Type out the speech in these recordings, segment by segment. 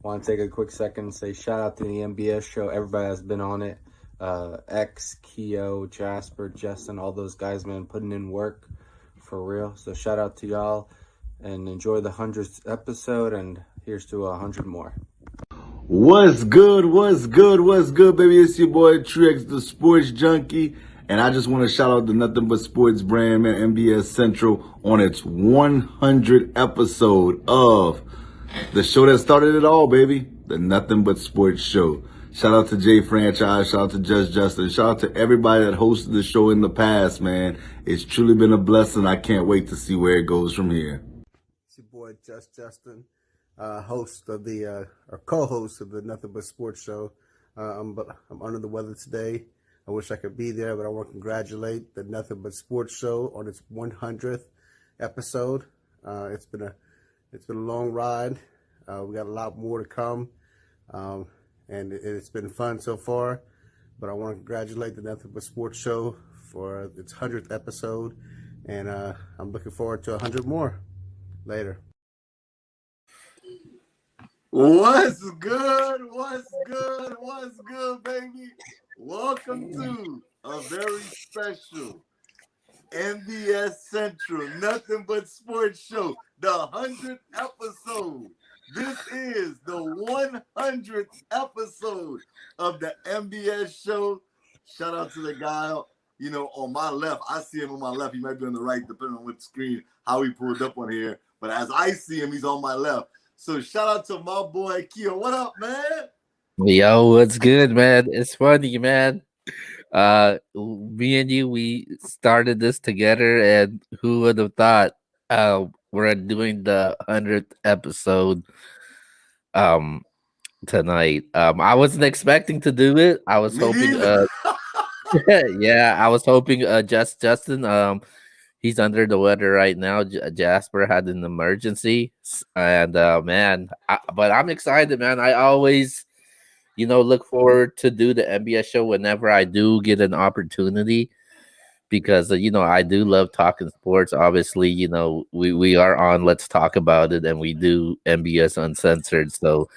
Want to take a quick second and say shout out to the Nbs Show. Everybody that's been on it. X, Keo, Jasper, Justin, all those guys, man, putting in work for real. So shout out to y'all and enjoy the 100th episode. And here's to 100 more. What's good? What's good? What's good, baby? It's your boy Trix, the sports junkie. And I just want to shout out the Nothing But Sports brand, man, NBS Central, on its 100th episode of the show that started it all, baby. The Nothing But Sports Show. Shout out to Jay Franchise. Shout out to Judge Justin. Shout out to everybody that hosted the show in the past, man. It's truly been a blessing. I can't wait to see where it goes from here. It's your boy Judge Justin, host of the or co-host of the Nothing But Sports Show. I'm under the weather today. I wish I could be there, but I want to congratulate the Nothing But Sports Show on its 100th episode. It's been a long ride. We got a lot more to come, and it's been fun so far. But I want to congratulate the Nothing But Sports Show for its 100th episode, and I'm looking forward to 100 more later. What's good? What's good? What's good, baby? Welcome to a very special NBS Central Nothing But Sports Show, the 100th episode. This is the 100th episode of the NBS Show. Shout out to the guy, on my left. I see him on my left. He might be on the right, depending on what screen, how he pulled up on here. But as I see him, he's on my left. So shout out to my boy Keo. What up, man? Yo, what's good, man? It's funny, man. Me and you, we started this together, and who would have thought we're doing the 100th episode tonight. I wasn't expecting to do it. I was hoping yeah, I was hoping Justin he's under the weather right now. Jasper had an emergency, and but I'm excited, man. I always, look forward to do the NBS show whenever I do get an opportunity, because I do love talking sports. Obviously, we are on Let's Talk About It, and we do NBS Uncensored, so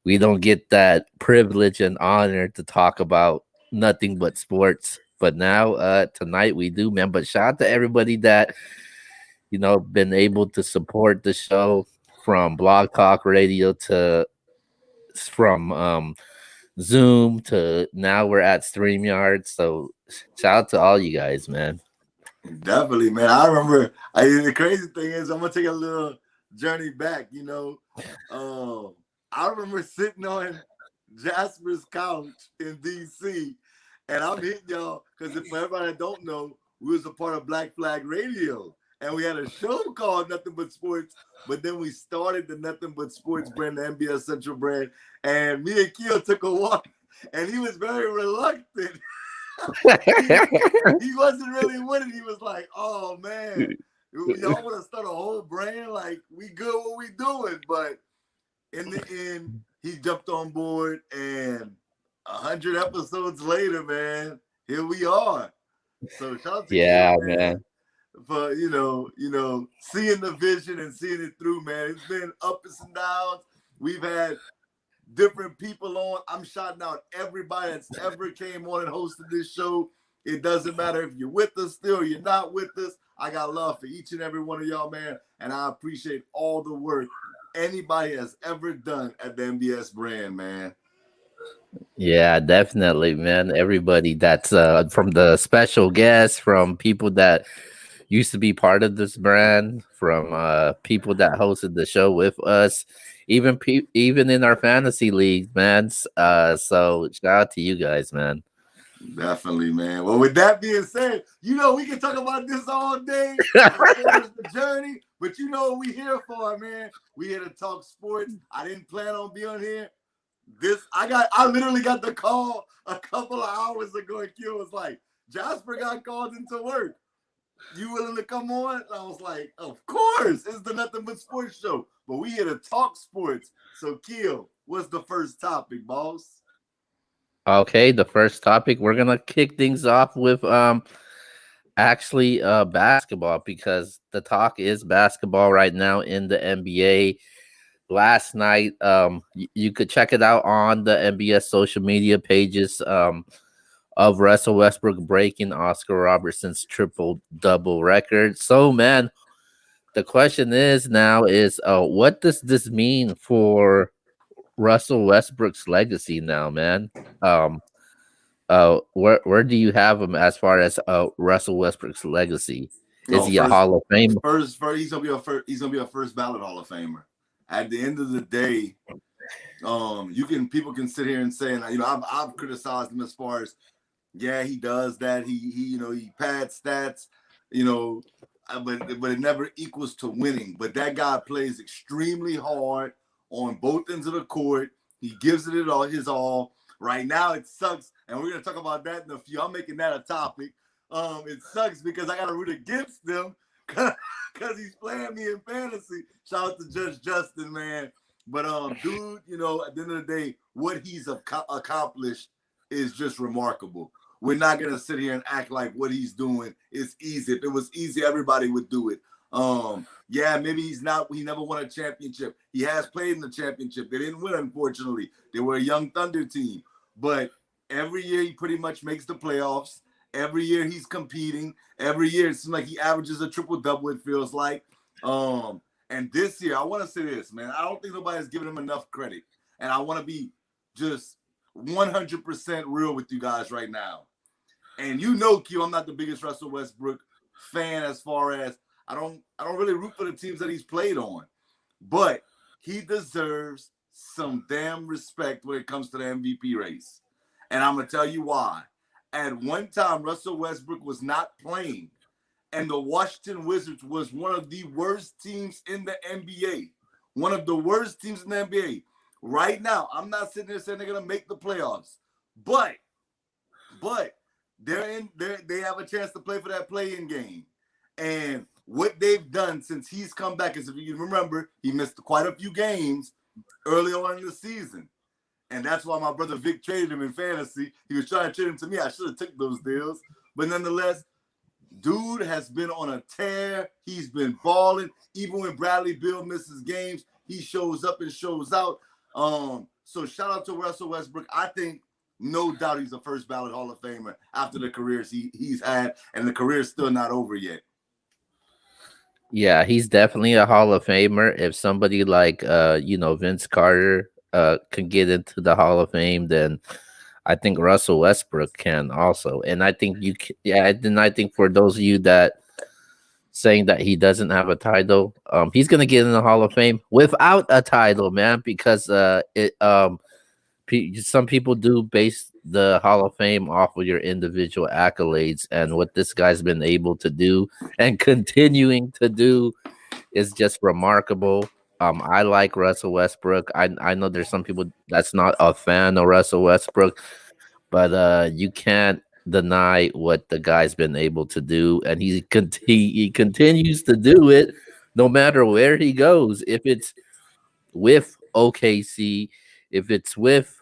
we don't get that privilege and honor to talk about nothing but sports. But now, tonight we do, man. But shout out to everybody that, been able to support the show, from Blog Talk Radio to from Zoom to now we're at StreamYard. So shout out to all you guys, man. Definitely, man. I remember. The crazy thing is, I'm gonna take a little journey back. I remember sitting on Jasper's couch in DC. And I'm hitting y'all because for everybody that don't know, we was a part of Black Flag Radio. And we had a show called Nothing But Sports. But then we started the Nothing But Sports brand, the NBS Central brand. And me and Keo took a walk. And he was very reluctant. he wasn't really with it. He was like, oh, man, y'all want to start a whole brand? Like, we good what we doing. But in the end, he jumped on board, and 100 episodes later, man, here we are. So shout out to you, man, for seeing the vision and seeing it through, man. It's been ups and downs. We've had different people on. I'm shouting out everybody that's ever came on and hosted this show. It doesn't matter if you're with us still or you're not with us. I got love for each and every one of y'all, man, and I appreciate all the work anybody has ever done at the NBS brand, man. Yeah, definitely, man. Everybody that's from the special guests, from people that used to be part of this brand, from people that hosted the show with us, even in our fantasy leagues, man. So shout out to you guys, man. Definitely, man. Well, with that being said, we can talk about this all day. The journey, but you know what we here for, man. We here to talk sports. I didn't plan on being on here. I literally got the call a couple of hours ago, and Q was like, Jasper got called into work. You willing to come on? And I was like, of course. It's the Nothing But Sports show. But we here to talk sports. So, Keo, what's the first topic, boss? Okay, the first topic, we're gonna kick things off with basketball, because the talk is basketball right now in the NBA. last night. You could check it out on the NBS social media pages. Of Russell Westbrook breaking Oscar Robertson's triple double record. So, man, the question is now is what does this mean for Russell Westbrook's legacy now, man? Where do you have him as far as Russell Westbrook's legacy? Is No, he a Hall of Fame? first, he's gonna be a first ballot Hall of Famer. At the end of the day, people can sit here and say, and I've criticized him as far as, yeah, he does that. He pads stats, but it never equals to winning. But that guy plays extremely hard on both ends of the court. He gives it all his all. Right now, it sucks, and we're gonna talk about that in a few. I'm making that a topic. It sucks because I gotta root against them because he's playing me in fantasy. Shout out to Judge Justin, man. But dude, at the end of the day, what he's accomplished is just remarkable. We're not gonna sit here and act like what he's doing is easy. If it was easy, everybody would do it. Yeah, maybe he never won a championship. He has played in the championship. They didn't win, unfortunately. They were a young Thunder team. But every year he pretty much makes the playoffs. Every year he's competing. Every year it seems like he averages a triple-double, it feels like. And this year, I want to say this, man. I don't think nobody's giving him enough credit. And I want to be just 100% real with you guys right now. And Q, I'm not the biggest Russell Westbrook fan as far as I don't really root for the teams that he's played on. But he deserves some damn respect when it comes to the MVP race. And I'm going to tell you why. At one time, Russell Westbrook was not playing. And the Washington Wizards was one of the worst teams in the NBA. One of the worst teams in the NBA. Right now, I'm not sitting there saying they're going to make the playoffs. But they have a chance to play for that play-in game. And what they've done since he's come back is, if you remember, he missed quite a few games early on in the season. And that's why my brother Vic traded him in fantasy. He was trying to trade him to me. I should have took those deals. But nonetheless, dude has been on a tear. He's been balling. Even when Bradley Beal misses games, he shows up and shows out. So shout out to Russell Westbrook. I think no doubt he's a first ballot Hall of Famer after the careers he's had, and the career's still not over yet. Yeah, he's definitely a Hall of Famer. If somebody like Vince Carter can get into the Hall of Fame, then I think Russell Westbrook can also. And I think I think for those of you that saying that he doesn't have a title, he's gonna get in the Hall of Fame without a title, man, because some people do base the Hall of Fame off of your individual accolades, and what this guy's been able to do and continuing to do is just remarkable. I like Russell Westbrook. I know there's some people that's not a fan of Russell Westbrook, but you can't deny what the guy's been able to do, and he continues to do it no matter where he goes. If it's with OKC, if it's with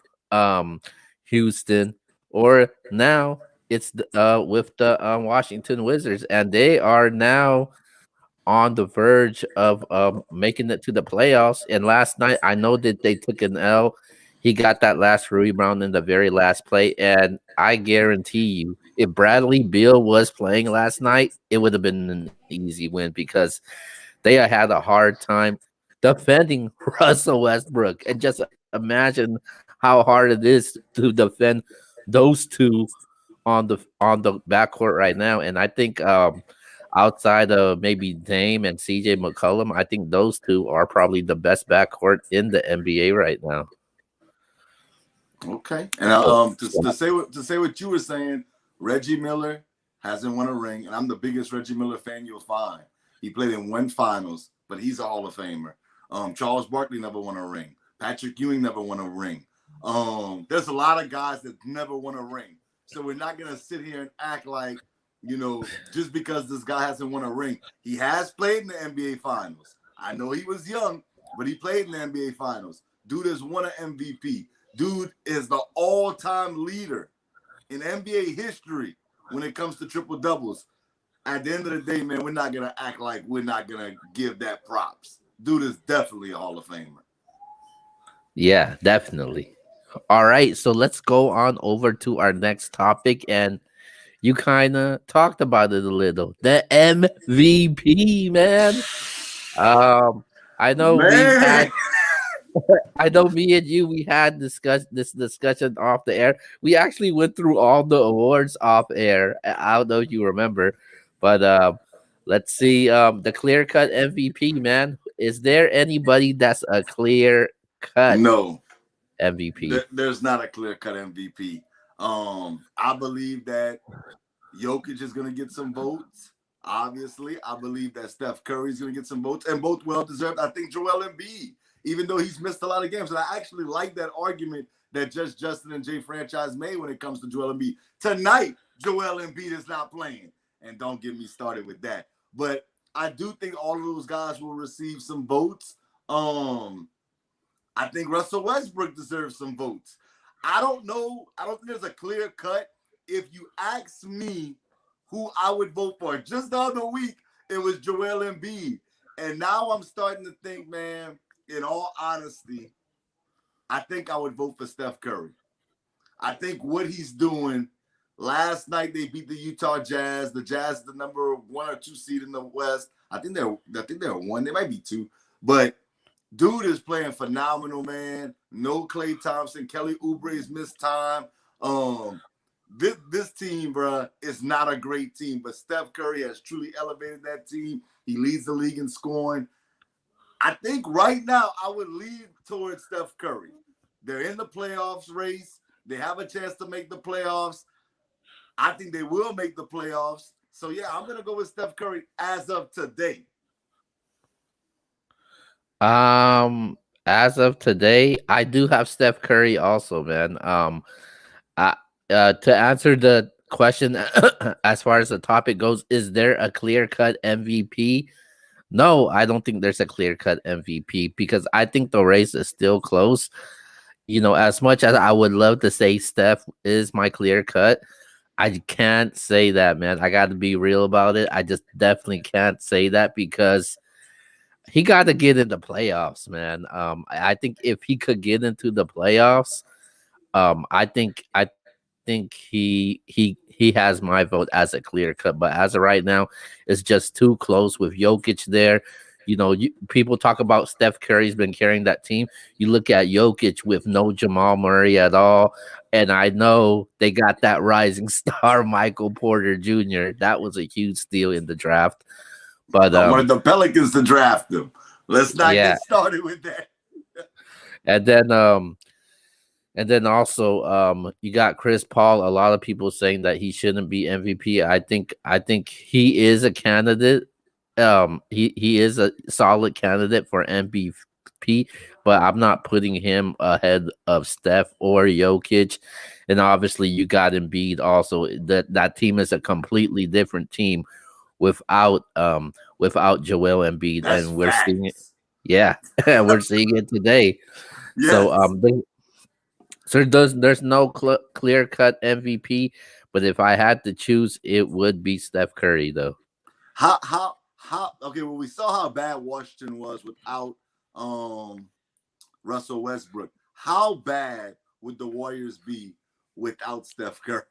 Houston, or now it's with the Washington Wizards, and they are now on the verge of making it to the playoffs. And last night, I know that they took an L. He got that last rebound in the very last play, and I guarantee you, if Bradley Beal was playing last night, it would have been an easy win because they had a hard time defending Russell Westbrook. And just imagine how hard it is to defend those two on the backcourt right now. And I think outside of maybe Dame and CJ McCollum, I think those two are probably the best backcourt in the NBA right now. Okay, and to say what you were saying, Reggie Miller hasn't won a ring, and I'm the biggest Reggie Miller fan you'll find. He played in one finals, but he's a Hall of Famer. Charles Barkley never won a ring. Patrick Ewing never won a ring. There's a lot of guys that never won a ring. So we're not going to sit here and act like, just because this guy hasn't won a ring. He has played in the NBA Finals. I know he was young, but he played in the NBA Finals. Dude has won an MVP. Dude is the all-time leader in NBA history when it comes to triple-doubles. At the end of the day, man, we're not going to act like we're not going to give that props. Dude is definitely a Hall of Famer. Yeah, definitely. All right, so let's go on over to our next topic, and you kind of talked about it a little. The MVP, man. Um, I know we've Man, had I know me and you, we had this discussion off the air. We actually went through all the awards off air. I don't know if you remember, but let's see. The clear cut MVP, man. Is there anybody that's a clear cut no, MVP? there's not a clear cut MVP. I believe that Jokic is going to get some votes. Obviously, I believe that Steph Curry is going to get some votes, and both well deserved. I think Joel Embiid, even though he's missed a lot of games, and I actually like that argument that just Justin and Jay Franchise made when it comes to Joel Embiid. Tonight, Joel Embiid is not playing, and don't get me started with that. But I do think all of those guys will receive some votes. I think Russell Westbrook deserves some votes. I don't know. I don't think there's a clear cut. If you ask me who I would vote for, just the other week, it was Joel Embiid. And now I'm starting to think, man, in all honesty, I think I would vote for Steph Curry. I think what he's doing, last night they beat the Utah Jazz. The Jazz, the number 1 or 2 seed in the West. I think they're 1. They might be 2. But dude is playing phenomenal, man. No Klay Thompson. Kelly Oubre's missed time. This team, bro, is not a great team, but Steph Curry has truly elevated that team. He leads the league in scoring. I think right now I would lean towards Steph Curry. They're in the playoffs race. They have a chance to make the playoffs. I think they will make the playoffs. So, yeah, I'm going to go with Steph Curry as of today. As of today, I do have Steph Curry also, man. I to answer the question as far as the topic goes, is there a clear cut MVP? No, I don't think there's a clear cut MVP because I think the race is still close. You know, as much as I would love to say Steph is my clear cut, I can't say that, man. I got to be real about it. I just definitely can't say that because he got to get into playoffs, man. I think if he could get into the playoffs, I think he has my vote as a clear cut. But as of right now, it's just too close with Jokic there. You know, people talk about Steph Curry's been carrying that team. You look at Jokic with no Jamal Murray at all, and I know they got that rising star Michael Porter Jr. That was a huge steal in the draft. But I wanted the Pelicans to draft him. Let's not yeah, get started with that. and then also you got Chris Paul. A lot of people saying that he shouldn't be MVP. I think he is a candidate. He is a solid candidate for MVP, but I'm not putting him ahead of Steph or Jokic. And obviously you got Embiid also. That team is a completely different team without Joel Embiid, That's and we're seeing it. facts. Yeah, we're seeing it today. Yes. So there's no clear cut MVP, but if I had to choose, it would be Steph Curry though. How okay, well, we saw how bad Washington was without Russell Westbrook. How bad would the Warriors be without Steph Curry?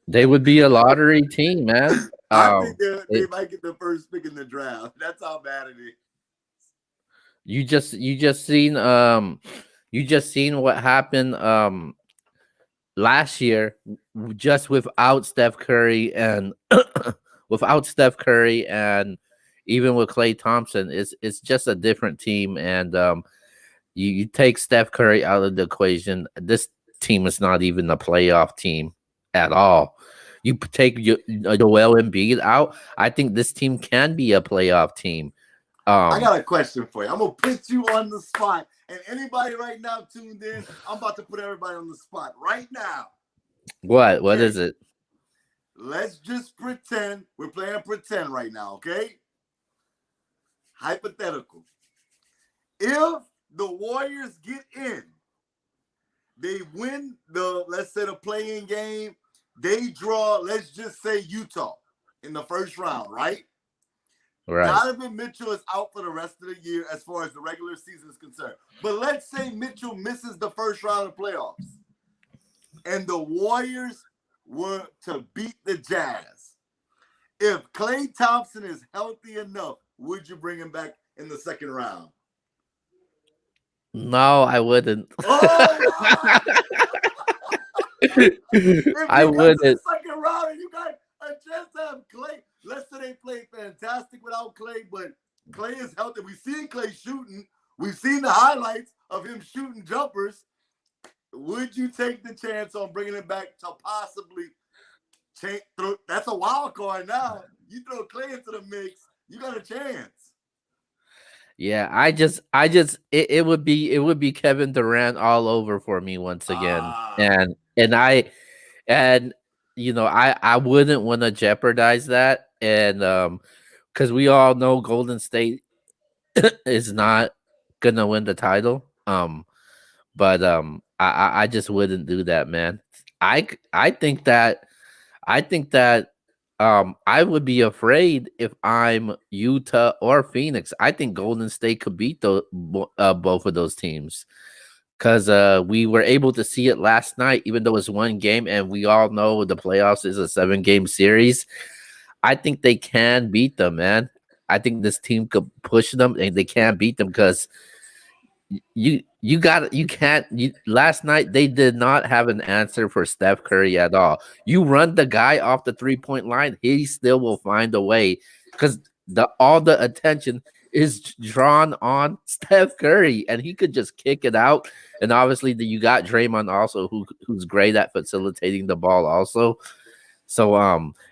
They would be a lottery team, man. I think they might get the first pick in the draft. That's how bad it is. You just seen what happened last year just without Steph Curry and even with Klay Thompson. It's just a different team, and you take Steph Curry out of the equation, this team is not even a playoff team at all. You take Joel Embiid out, I think this team can be a playoff team. I got a question for you. I'm gonna put you on the spot, and anybody right now tuned in, I'm about to put everybody on the spot right now. What is it? Let's just pretend we're playing pretend right now, okay? Hypothetical. If the Warriors get in, they win let's say the play-in game, they draw, let's just say Utah in the first round, right? Right. Donovan Mitchell is out for the rest of the year as far as the regular season is concerned. But let's say Mitchell misses the first round of playoffs and the Warriors were to beat the Jazz. If Klay Thompson is healthy enough, would you bring him back in the second round? No, I wouldn't. Oh, if I you get to wouldn't. the second round and you got a chance to have Klay, let's say they played fantastic without Klay, but Klay is healthy. We've seen Klay shooting. We've seen the highlights of him shooting jumpers. Would you take the chance on bringing him back to possibly change? That's a wild card now. You throw Klay into the mix, you got a chance. Yeah, it would be Kevin Durant all over for me once again. And I wouldn't want to jeopardize that. And because we all know Golden State is not gonna win the title. But I just wouldn't do that, man. I think that I would be afraid if I'm Utah or Phoenix. I think Golden State could beat both of those teams because we were able to see it last night, even though it's one game, and we all know the playoffs is a 7-game series. I think they can beat them, man. I think this team could push them, and they can't beat them because last night they did not have an answer for Steph Curry at all. You run the guy off the 3-point line, he still will find a way because all the attention is drawn on Steph Curry, and he could just kick it out. And obviously you got Draymond also who's great at facilitating the ball also. So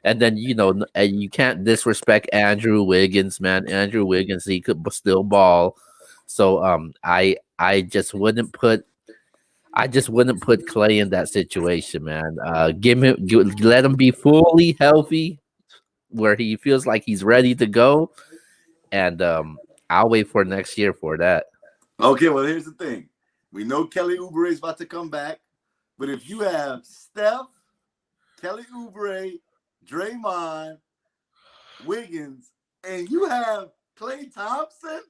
and then you can't disrespect Andrew Wiggins, man. Andrew Wiggins, he could still ball. So I just wouldn't put Klay in that situation, man. Let him be fully healthy where he feels like he's ready to go. And I'll wait for next year for that. Okay, well, here's the thing. We know Kelly Oubre is about to come back, but if you have Steph, Kelly Oubre, Draymond, Wiggins, and you have Klay Thompson,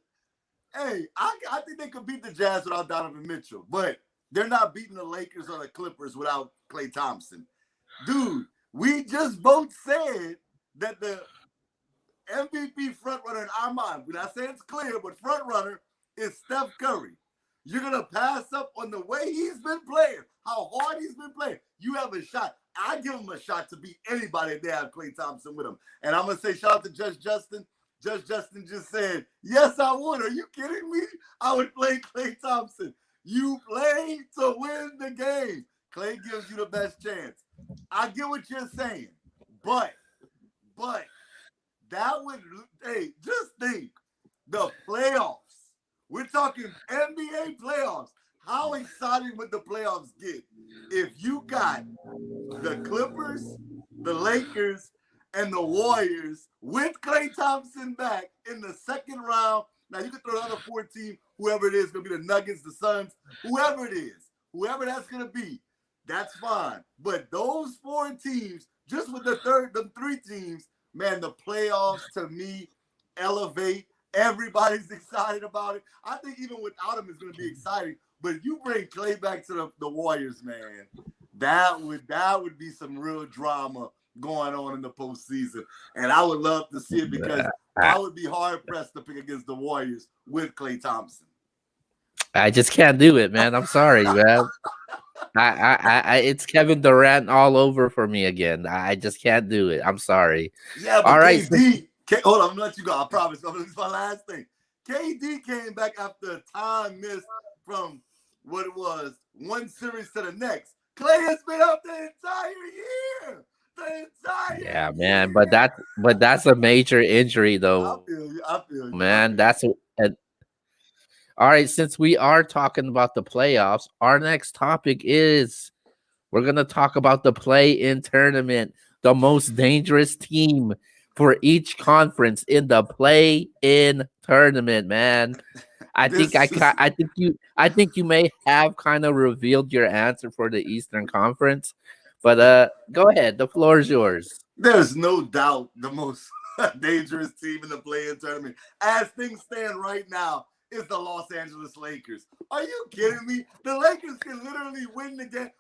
hey, I think they could beat the Jazz without Donovan Mitchell, but they're not beating the Lakers or the Clippers without Klay Thompson. Dude, we just both said that the MVP frontrunner in our mind, we're not saying it's clear, but frontrunner is Steph Curry. You're going to pass up on the way he's been playing, how hard he's been playing. You have a shot. I give him a shot to beat anybody if they have Klay Thompson with him. And I'm going to say shout out to Judge Justin. Judge Justin just said, yes, I would. Are you kidding me? I would play Klay Thompson. You play to win the game. Klay gives you the best chance. I get what you're saying. But that would, hey, just think, the playoffs. We're talking NBA playoffs. How exciting would the playoffs get if you got the Clippers, the Lakers, and the Warriors with Klay Thompson back in the second round? Now, you can throw the other 14, whoever it is, going to be the Nuggets, the Suns, whoever it is, whoever that's going to be, that's fine. But those 4 teams, just with the 3 teams, man, the playoffs, to me, elevate. Everybody's excited about it. I think even without him, it's going to be exciting. But if you bring Klay back to the Warriors, man, that would be some real drama going on in the postseason. And I would love to see it because I would be hard-pressed to pick against the Warriors with Klay Thompson. I just can't do it, man. I'm sorry, man. It's Kevin Durant all over for me again. I just can't do it. I'm sorry. Yeah, but all right. Hold on, I'm gonna let you go. I promise. This is my last thing. KD came back after a time missed from what it was, one series to the next. Klay has been out the entire year. Yeah, man. But that's a major injury, though. I feel you. Man, all right. Since we are talking about the playoffs, our next topic is we're gonna talk about the play-in tournament, the most dangerous team for each conference in the play-in tournament, man. I think you may have kind of revealed your answer for the Eastern Conference, but go ahead. The floor is yours. There's no doubt the most dangerous team in the play-in tournament, as things stand right now, is the Los Angeles Lakers. Are you kidding me? The Lakers can literally win the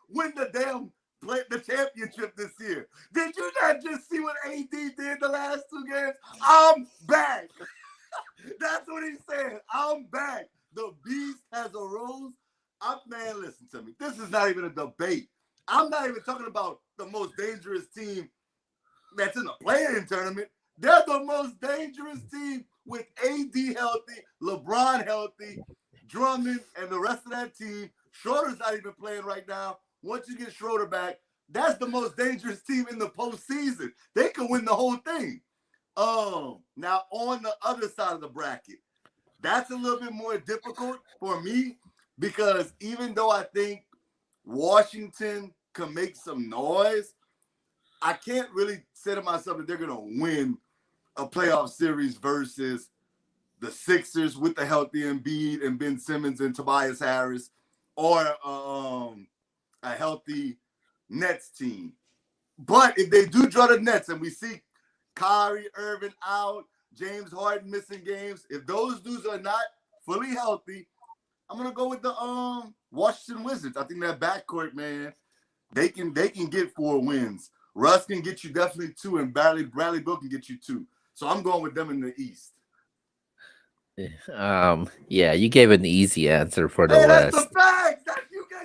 championship this year. Did you not just see what AD did the last 2 games? I'm back. That's what he's saying. I'm back. The beast has arose. Man, listen to me. This is not even a debate. I'm not even talking about the most dangerous team that's in the play-in tournament. They're the most dangerous team with AD healthy, LeBron healthy, Drummond, and the rest of that team. Schroeder's not even playing right now. Once you get Schroeder back, that's the most dangerous team in the postseason. They can win the whole thing. Now on the other side of the bracket, that's a little bit more difficult for me because even though I think Washington can make some noise, I can't really say to myself that they're going to win a playoff series versus the Sixers with the healthy Embiid and Ben Simmons and Tobias Harris, or a healthy Nets team. But if they do draw the Nets and we see Kyrie Irving out, James Harden missing games, if those dudes are not fully healthy, I'm gonna go with the Washington Wizards. I think that backcourt, man, they can get 4 wins. Russ can get you definitely 2, and Bradley Beal can get you 2. So I'm going with them in the East. Yeah, you gave an easy answer for the Hey, West. that's the fact.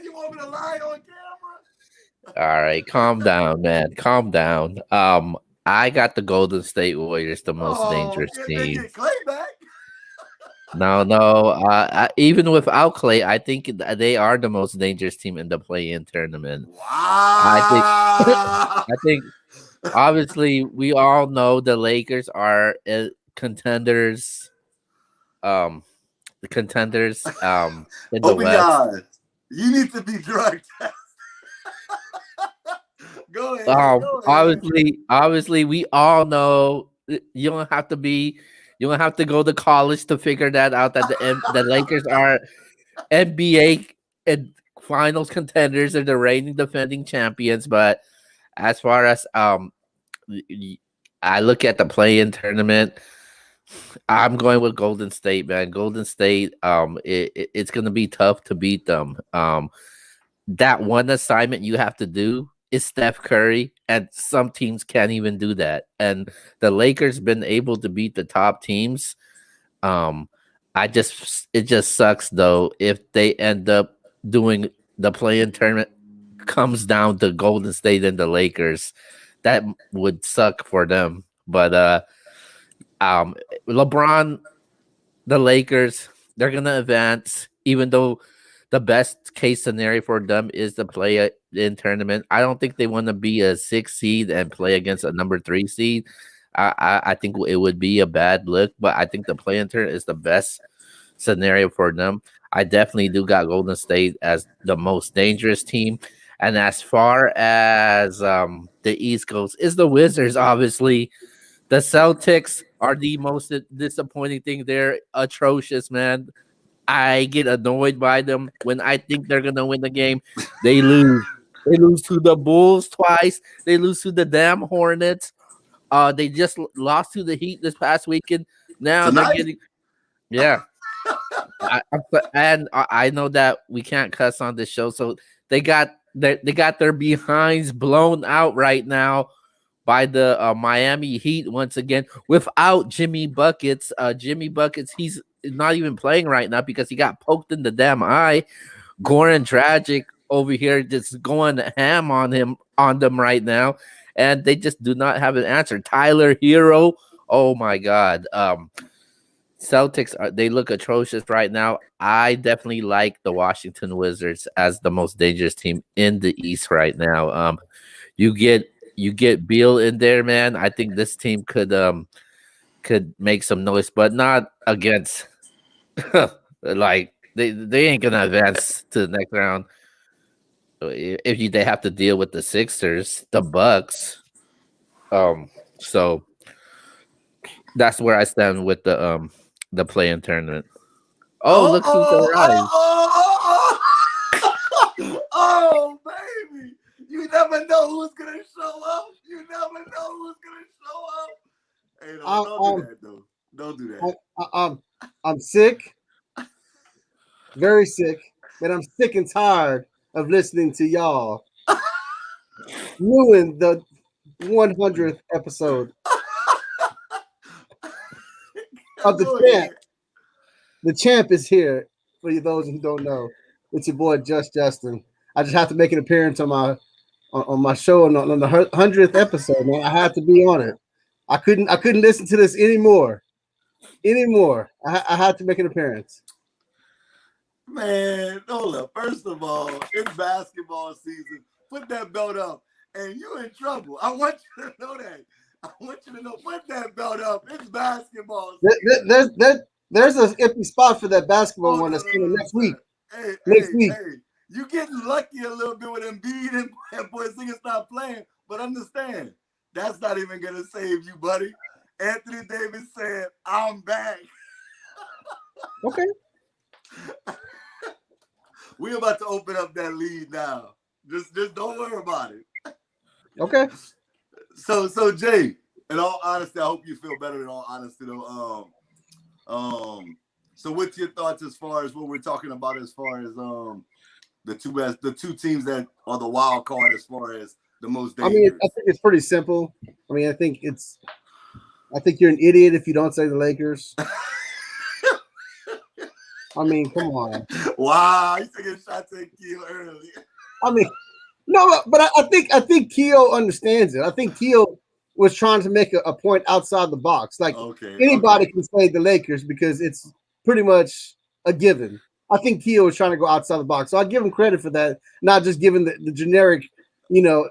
You want me to lie on camera? All right, calm down, man. Calm down. I got the Golden State Warriors, the most dangerous They team. get Clay back. No. Even without Clay, I think they are the most dangerous team in the play-in tournament. Wow. I think obviously we all know the Lakers are contenders. The contenders in the West. God. You need to be drug tested. Go ahead. Obviously, we all know you don't have to go to college to figure that out. That the Lakers are NBA and finals contenders and the reigning defending champions. But as far as I look at the play-in tournament, I'm going with Golden State, man. Golden State, it's going to be tough to beat them. That one assignment you have to do is Steph Curry, and some teams can't even do that. And the Lakers been able to beat the top teams. It just sucks though if they end up doing the play-in tournament comes down to Golden State and the Lakers. That would suck for them. But LeBron, the Lakers, they're gonna advance, even though the best case scenario for them is to play in tournament. I don't think they want to be a 6 seed and play against a number 3 seed. I think it would be a bad look, but I think the play-in tournament is the best scenario for them. I definitely do got Golden State as the most dangerous team. And as far as the East Coast is the Wizards, obviously. The Celtics are the most disappointing thing. They're atrocious, man. I get annoyed by them when I think they're gonna win the game. They lose. They lose to the Bulls twice. They lose to the damn Hornets. They just lost to the Heat this past weekend. Now Tonight? they're getting, yeah. I know that we can't cuss on this show, so they got their behinds blown out right now by the Miami Heat once again without Jimmy Buckets. Jimmy Buckets, he's not even playing right now because he got poked in the damn eye. Goran Dragic over here just going ham on them right now, and they just do not have an answer. Tyler Hero, oh my God. Celtics, they look atrocious right now. I definitely like the Washington Wizards as the most dangerous team in the East right now. You get Beal in there, man. I think this team could make some noise, but not against like they ain't gonna advance to the next round. If they have to deal with the Sixers, the Bucks. So that's where I stand with the play-in tournament. Look who's arrived. Oh, baby. You never know who's going to show up. Hey, I, don't do that though. Don't do that. I'm sick, very sick, but I'm sick and tired of listening to y'all ruin the 100th episode of the Go champ. ahead. The champ is here. For those who don't know, it's your boy Just Justin. I just have to make an appearance on my show on the 100th episode, man. I had to be on it. I couldn't listen to this anymore. I had to make an appearance. Man, hold up. First of all, it's basketball season. Put that belt up. And you're in trouble. I want you to know that. I want you to know, put that belt up. It's basketball season. There's an empty spot for that basketball Oh, one no, that's coming next week. Hey, Next week. you getting lucky a little bit with Embiid and Porzingis not playing, but understand, that's not even going to save you, buddy. Anthony Davis said, I'm back. Okay. We're about to open up that lead now. Just don't worry about it. Okay. So Jay, in all honesty, I hope you feel better. In all honesty, though, so what's your thoughts as far as what we're talking about as far as the two teams that are the wild card as far as the most dangerous? I mean, I think it's pretty simple. I mean, I think you're an idiot if you don't say the Lakers. I mean, come on. Wow, you taking shots at Keo early. I mean, no, but I think Keo understands it. I think Keo was trying to make a point outside the box. Like anybody can say the Lakers because it's pretty much a given. I think Keo was trying to go outside the box, so I give him credit for that. Not just giving the generic,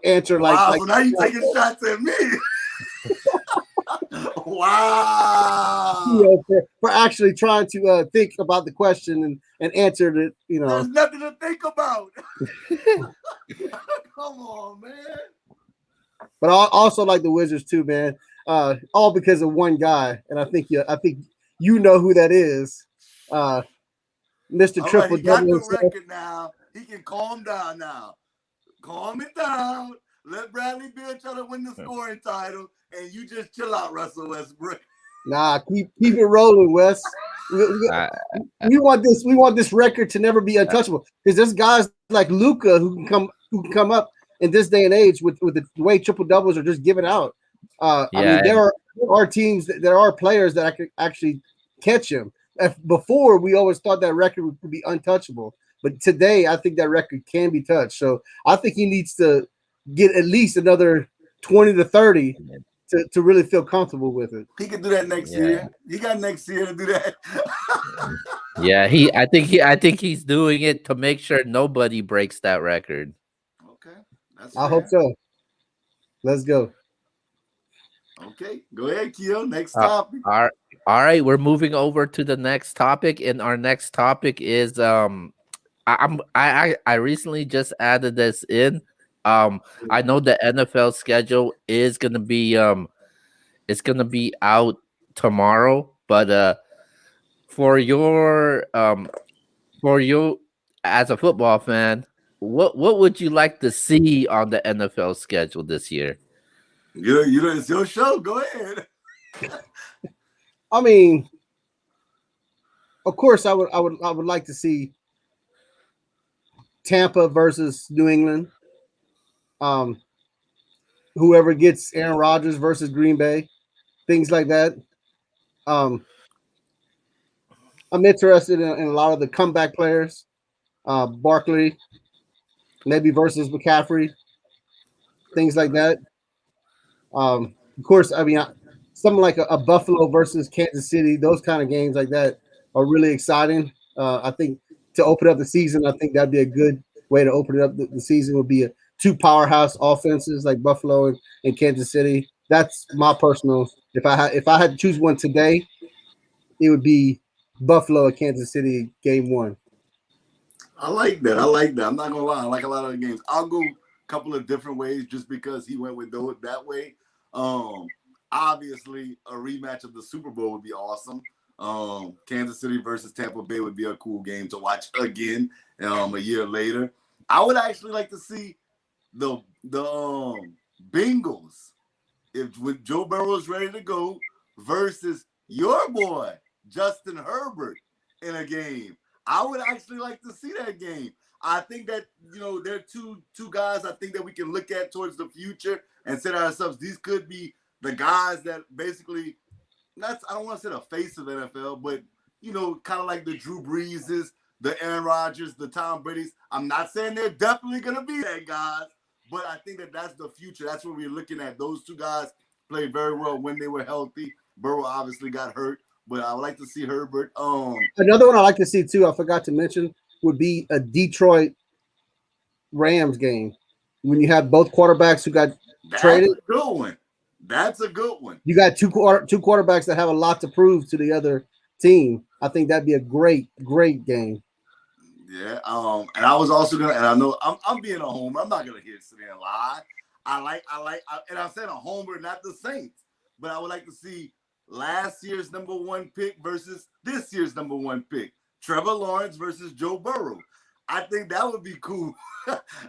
answer like. So now you taking shots at me. Wow. For actually trying to think about the question and answer it, There's nothing to think about. Come on, man. But I also like the Wizards too, man. All because of one guy, and I think you know who that is. Mr. Triple He got Double. the record now. He can calm down now. Calm it down. Let Bradley Beal try to win the scoring title, and you just chill out, Russell Westbrook. Nah, keep it rolling, Wes. We want this record to never be untouchable because there's guys like Luka who can come up in this day and age with the way triple doubles are just given out. I mean, there are teams, there are players that I could actually catch him. Before, we always thought that record would be untouchable, but today I think that record can be touched. So I think he needs to get at least another 20 to 30 to really feel comfortable with it. He can do that next year. He got next year to do that. I think he's doing it to make sure nobody breaks that record. Okay. I hope so. Let's go. Okay. Go ahead, Keo. Next topic. All right, we're moving over to the next topic, and our next topic is I recently just added this in. I know the NFL schedule is gonna be out tomorrow, but for you as a football fan, what would you like to see on the NFL schedule this year? It's your show. Go ahead. I mean, of course, I would like to see Tampa versus New England. Whoever gets Aaron Rodgers versus Green Bay, things like that. I'm interested in a lot of the comeback players. Barkley, maybe versus McCaffrey, things like that. Of course, I mean, something like a Buffalo versus Kansas City, those kind of games like that are really exciting. I think to open up the season, I think that'd be a good way to open it up. The season would be two powerhouse offenses like Buffalo and Kansas City. That's my personal. If I had to choose one today, it would be Buffalo and Kansas City game one. I like that. I'm not gonna lie. I like a lot of the games. I'll go a couple of different ways just because he went with that way. Obviously, a rematch of the Super Bowl would be awesome. Kansas City versus Tampa Bay would be a cool game to watch again a year later. I would actually like to see the Bengals, when Joe Burrow is ready to go, versus your boy, Justin Herbert, in a game. I would actually like to see that game. I think that, they're two guys I think that we can look at towards the future and say to ourselves, these could be the guys that basically, I don't want to say the face of the NFL, but, kind of like the Drew Breeses, the Aaron Rodgers, the Tom Brady's. I'm not saying they're definitely going to be that guys, but I think that that's the future. That's what we're looking at. Those two guys played very well when they were healthy. Burrow obviously got hurt, but I would like to see Herbert. Another one I like to see too, I forgot to mention, would be a Detroit Rams game when you have both quarterbacks who got traded. That's a good one. That's a good one. You got two quarterbacks that have a lot to prove to the other team. I think that'd be a great game. Yeah. And I was also gonna, and I know I'm being a homer. I'm not gonna sit there and lie. And I'm saying a homer, not the Saints, but I would like to see last year's number 1 pick versus this year's number 1 pick. Trevor Lawrence versus Joe Burrow. I think that would be cool.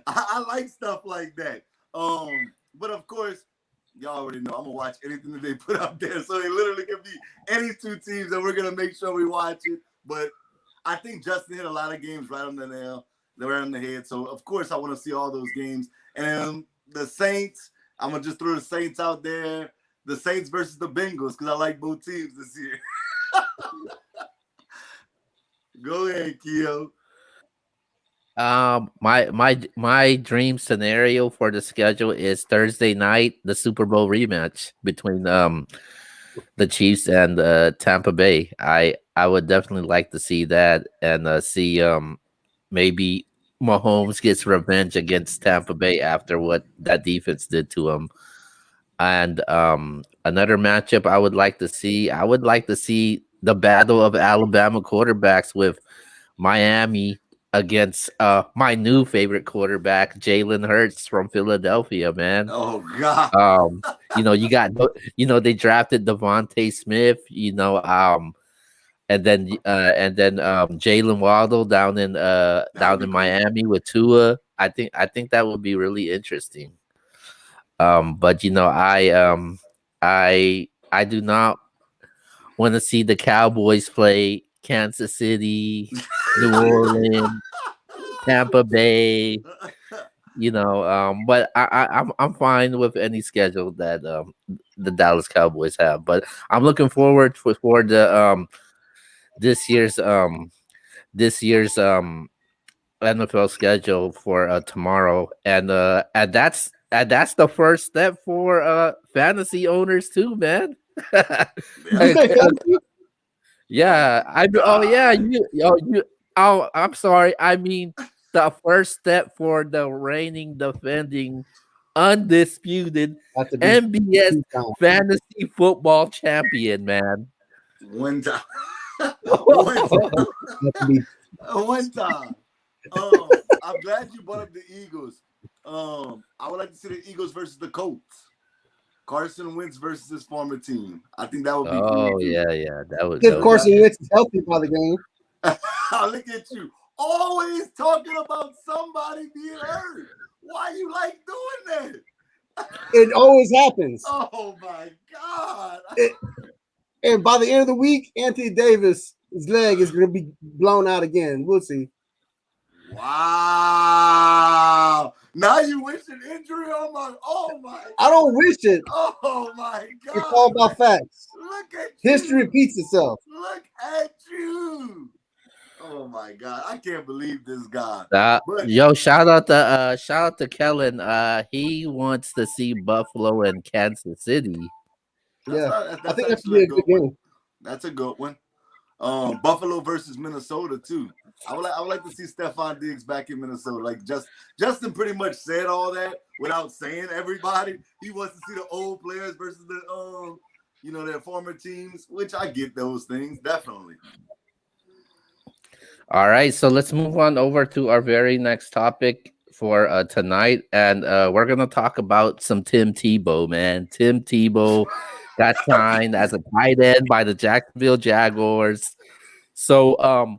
I like stuff like that. But of course, y'all already know I'm gonna watch anything that they put out there. So it literally can be any two teams, and we're gonna make sure we watch it. But I think Justin hit a lot of games right on the nail, right on the head. So of course I want to see all those games. And the Saints, I'm gonna just throw the Saints out there. The Saints versus the Bengals, because I like both teams this year. Go ahead, Keo. My dream scenario for the schedule is Thursday night, the Super Bowl rematch between the Chiefs and Tampa Bay. I would definitely like to see that and see maybe Mahomes gets revenge against Tampa Bay after what that defense did to him. And another matchup I would like to see the battle of Alabama quarterbacks with Miami against my new favorite quarterback, Jalen Hurts from Philadelphia, man. Oh God. You got they drafted Devontae Smith, and then Jalen Waddle down in Miami with Tua. I think that would be really interesting. But I do not want to see the Cowboys play Kansas City, New Orleans, Tampa Bay. But I'm fine with any schedule that the Dallas Cowboys have. But I'm looking forward for the this year's NFL schedule for tomorrow, and that's the first step for fantasy owners too, man. Yeah, I'm sorry. I mean, the first step for the reigning, defending, undisputed NBS fantasy football champion, man. One time. One time. I'm glad you brought up the Eagles. I would like to see the Eagles versus the Colts. Carson Wentz versus his former team. I think that would be cool. Oh, yeah. That would If Carson Wentz is healthy by the game. Look at you. Always talking about somebody being hurt. Why you like doing that? It always happens. Oh, my God. And by the end of the week, Anthony Davis, his leg is going to be blown out again. We'll see. Wow. Now you wish an injury on my. Oh my. I don't wish it. Oh my God. It's all about facts. Look at you. History repeats itself. Look at you. Oh my God. I can't believe this guy. Shout out to Kellen. He wants to see Buffalo and Kansas City. I think that's a good game. That's a good one. Buffalo versus Minnesota too. I would like to see Stephon Diggs back in Minnesota. Like Justin pretty much said all that without saying everybody. He wants to see the old players versus the their former teams, which I get those things definitely. All right, so let's move on over to our very next topic for tonight, and we're gonna talk about some Tim Tebow, man. Tim Tebow got signed as a tight end by the Jacksonville Jaguars. So,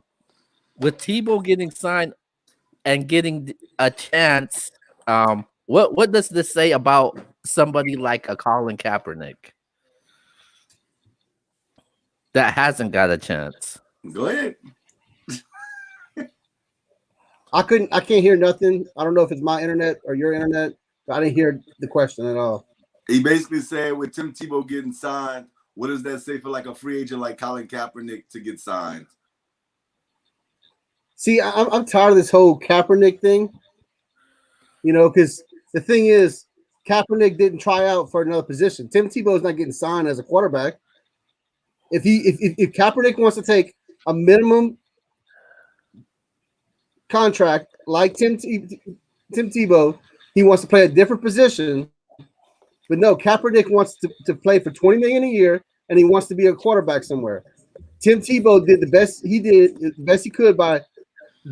with Tebow getting signed and getting a chance, what does this say about somebody like a Colin Kaepernick? that hasn't got a chance. Go ahead. I can't hear nothing. I don't know if it's my internet or your internet, but I didn't hear the question at all. He basically said with Tim Tebow getting signed, what does that say for like a free agent like Colin Kaepernick to get signed? See, I'm tired of this whole Kaepernick thing. You know, because the thing is, Kaepernick didn't try out for another position. Tim Tebow's not getting signed as a quarterback. If Kaepernick wants to take a minimum contract like Tim Tebow, he wants to play a different position. But no, Kaepernick wants to play for $20 million a year, and he wants to be a quarterback somewhere. Tim Tebow did the best he could by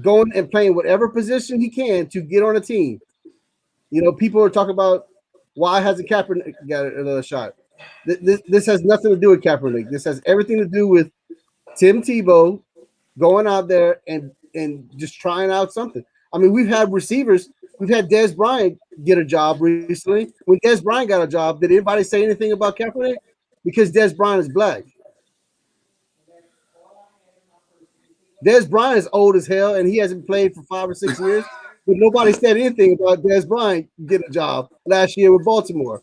going and playing whatever position he can to get on a team. You know, people are talking about why hasn't Kaepernick got another shot. This has nothing to do with Kaepernick. This has everything to do with Tim Tebow going out there and just trying out something. I mean, we've had receivers. We've had Dez Bryant get a job recently. When Dez Bryant got a job, did anybody say anything about Kaepernick? Because Dez Bryant is black. Dez Bryant is old as hell, and he hasn't played for 5 or 6 years. But nobody said anything about Dez Bryant getting a job last year with Baltimore.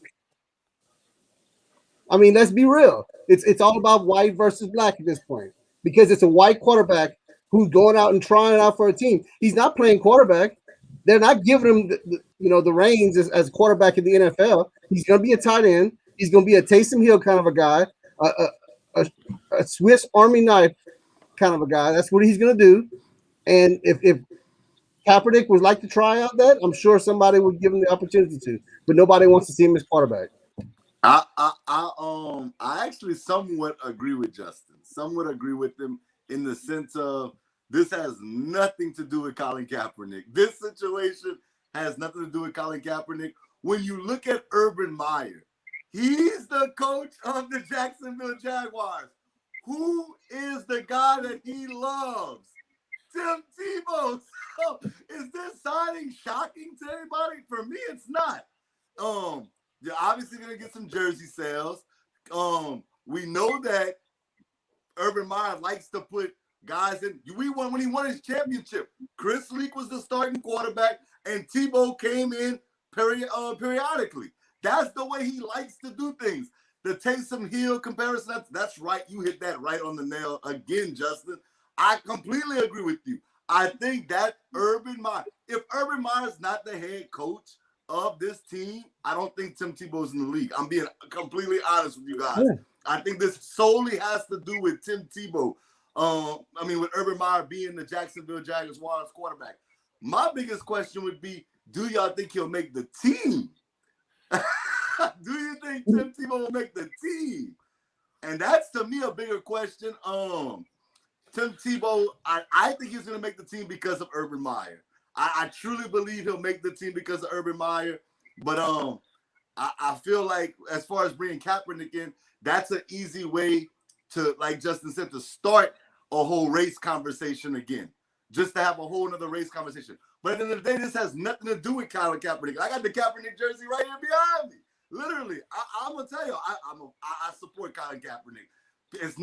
I mean, let's be real. It's all about white versus black at this point because it's a white quarterback who's going out and trying out for a team. He's not playing quarterback. They're not giving him the reins as quarterback in the NFL. He's going to be a tight end. He's going to be a Taysom Hill kind of a guy, a Swiss Army knife kind of a guy. That's what he's going to do. And if Kaepernick would like to try out that, I'm sure somebody would give him the opportunity to. But nobody wants to see him as quarterback. I actually somewhat agree with Justin. Somewhat agree with him in the sense of this has nothing to do with Colin Kaepernick. This situation has nothing to do with Colin Kaepernick. When you look at Urban Meyer, he's the coach of the Jacksonville Jaguars. Who is the guy that he loves? Tim Tebow. So is this signing shocking to anybody? For me, it's not. You're obviously gonna get some jersey sales. We know that Urban Meyer likes to put guys in. When he won his championship, Chris Leak was the starting quarterback, and Tebow came in periodically. That's the way he likes to do things. The Taysom Hill comparison, that's right. You hit that right on the nail again, Justin. I completely agree with you. I think that Urban Meyer, if Urban Meyer's not the head coach of this team, I don't think Tim Tebow's in the league. I'm being completely honest with you guys. Yeah. I think this solely has to do with Tim Tebow. With Urban Meyer being the Jacksonville Jaguars quarterback. My biggest question would be, do y'all think he'll make the team? Do you think Tim Tebow will make the team? And that's, to me, a bigger question. Tim Tebow, I think he's going to make the team because of Urban Meyer. I truly believe he'll make the team because of Urban Meyer. But I feel like as far as bringing Kaepernick in, that's an easy way to, like Justin said, to start a whole race conversation again. Just to have a whole other race conversation. But at the end of the day, this has nothing to do with Colin Kaepernick. I got the Kaepernick jersey right here behind me. Literally, I'm gonna tell you, I support Colin Kaepernick. It's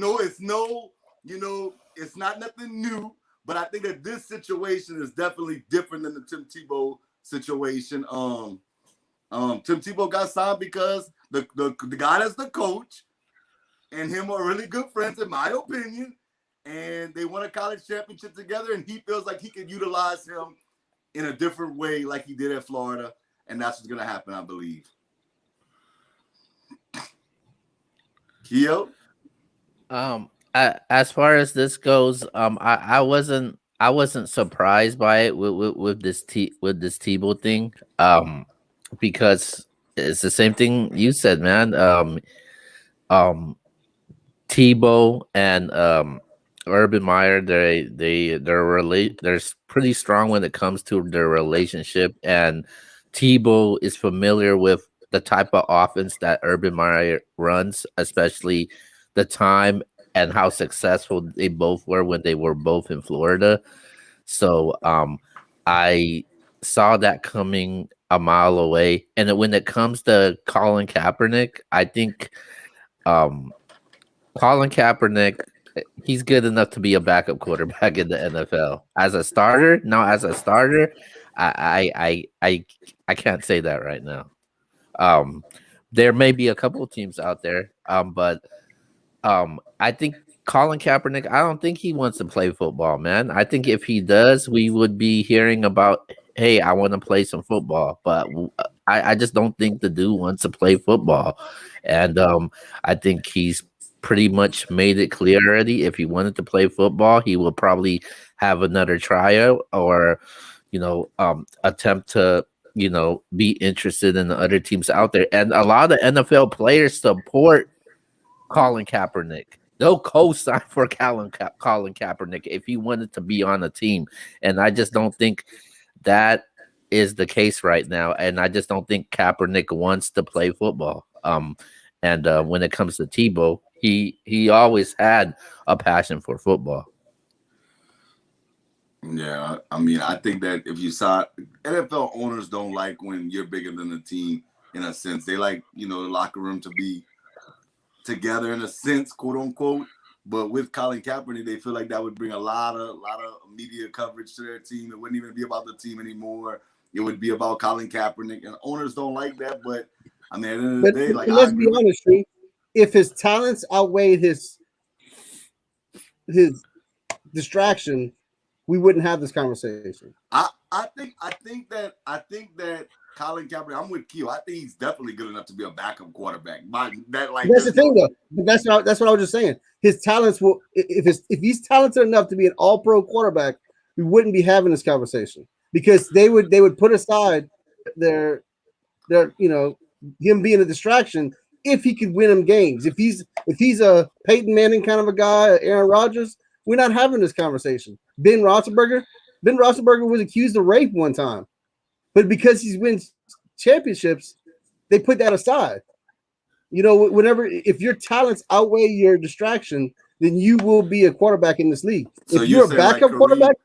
not nothing new. But I think that this situation is definitely different than the Tim Tebow situation. Tim Tebow got signed because the guy that's the coach and him are really good friends, in my opinion. And they won a college championship together, and he feels like he can utilize him in a different way like he did at Florida. And that's what's going to happen, I believe. Keo? As far as this goes, I wasn't surprised by it with this Tebow thing, because it's the same thing you said, man. Tebow and Urban Meyer, they're pretty strong when it comes to their relationship, and Tebow is familiar with the type of offense that Urban Meyer runs, especially the time and how successful they both were when they were both in Florida. So I saw that coming a mile away. And when it comes to Colin Kaepernick, I think Colin Kaepernick, he's good enough to be a backup quarterback in the NFL. As a starter, I can't say that right now. Um, there may be a couple of teams out there, but I think Colin Kaepernick, I don't think he wants to play football, man. I think if he does, we would be hearing about, hey, I want to play some football. But I just don't think the dude wants to play football. And I think he's pretty much made it clear already. If he wanted to play football, he will probably have another tryout or, attempt to, be interested in the other teams out there. And a lot of NFL players support Colin Kaepernick. They'll co-sign for Colin Kaepernick if he wanted to be on a team. And I just don't think that is the case right now. And I just don't think Kaepernick wants to play football. And when it comes to Tebow, he always had a passion for football. Yeah, I mean, I think that if you saw NFL owners don't like when you're bigger than the team in a sense. They like, the locker room to be together in a sense, quote unquote. But with Colin Kaepernick, they feel like that would bring a lot of media coverage to their team. It wouldn't even be about the team anymore. It would be about Colin Kaepernick, and owners don't like that. But I mean, at the end of the day, like, let's be honest, if his talents outweighed his distraction, we wouldn't have this conversation. I think that Colin Kaepernick, I'm with Keo. I think he's definitely good enough to be a backup quarterback. That's the thing, though. That's what I was just saying. His talents will, if he's talented enough to be an All-Pro quarterback, we wouldn't be having this conversation because they would put aside their him being a distraction if he could win them games. If he's a Peyton Manning kind of a guy, Aaron Rodgers, we're not having this conversation. Ben Roethlisberger was accused of rape one time, but because he's wins championships, they put that aside. If your talents outweigh your distraction, then you will be a quarterback in this league. So if you're a backup quarterback,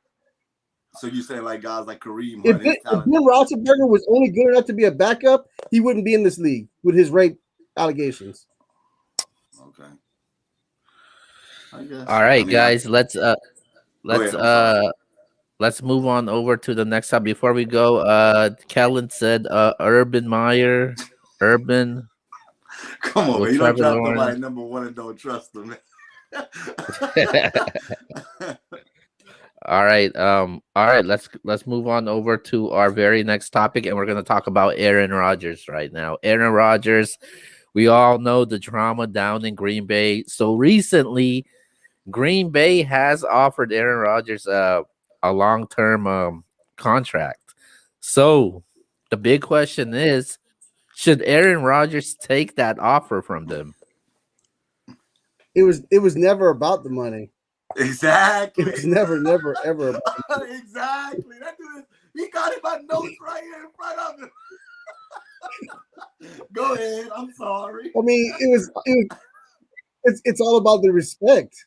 so you say like guys like Kareem. If Ben Roethlisberger was only good enough to be a backup, he wouldn't be in this league with his rape allegations. Okay. I guess. All right, guys, let's move on over to the next topic. Before we go, Kellen said Urban Meyer. Come on, man. You don't draft somebody number one and don't trust them. All right. Let's move on over to our very next topic, and we're going to talk about Aaron Rodgers right now. Aaron Rodgers, we all know the drama down in Green Bay. So recently, Green Bay has offered Aaron Rodgers a long-term contract. So the big question is, should Aaron Rodgers take that offer from them? It was never about the money. Exactly. It was never, ever about the money. Exactly. He got it by notes right here in front of him. Go ahead. I'm sorry. I mean, it's all about the respect.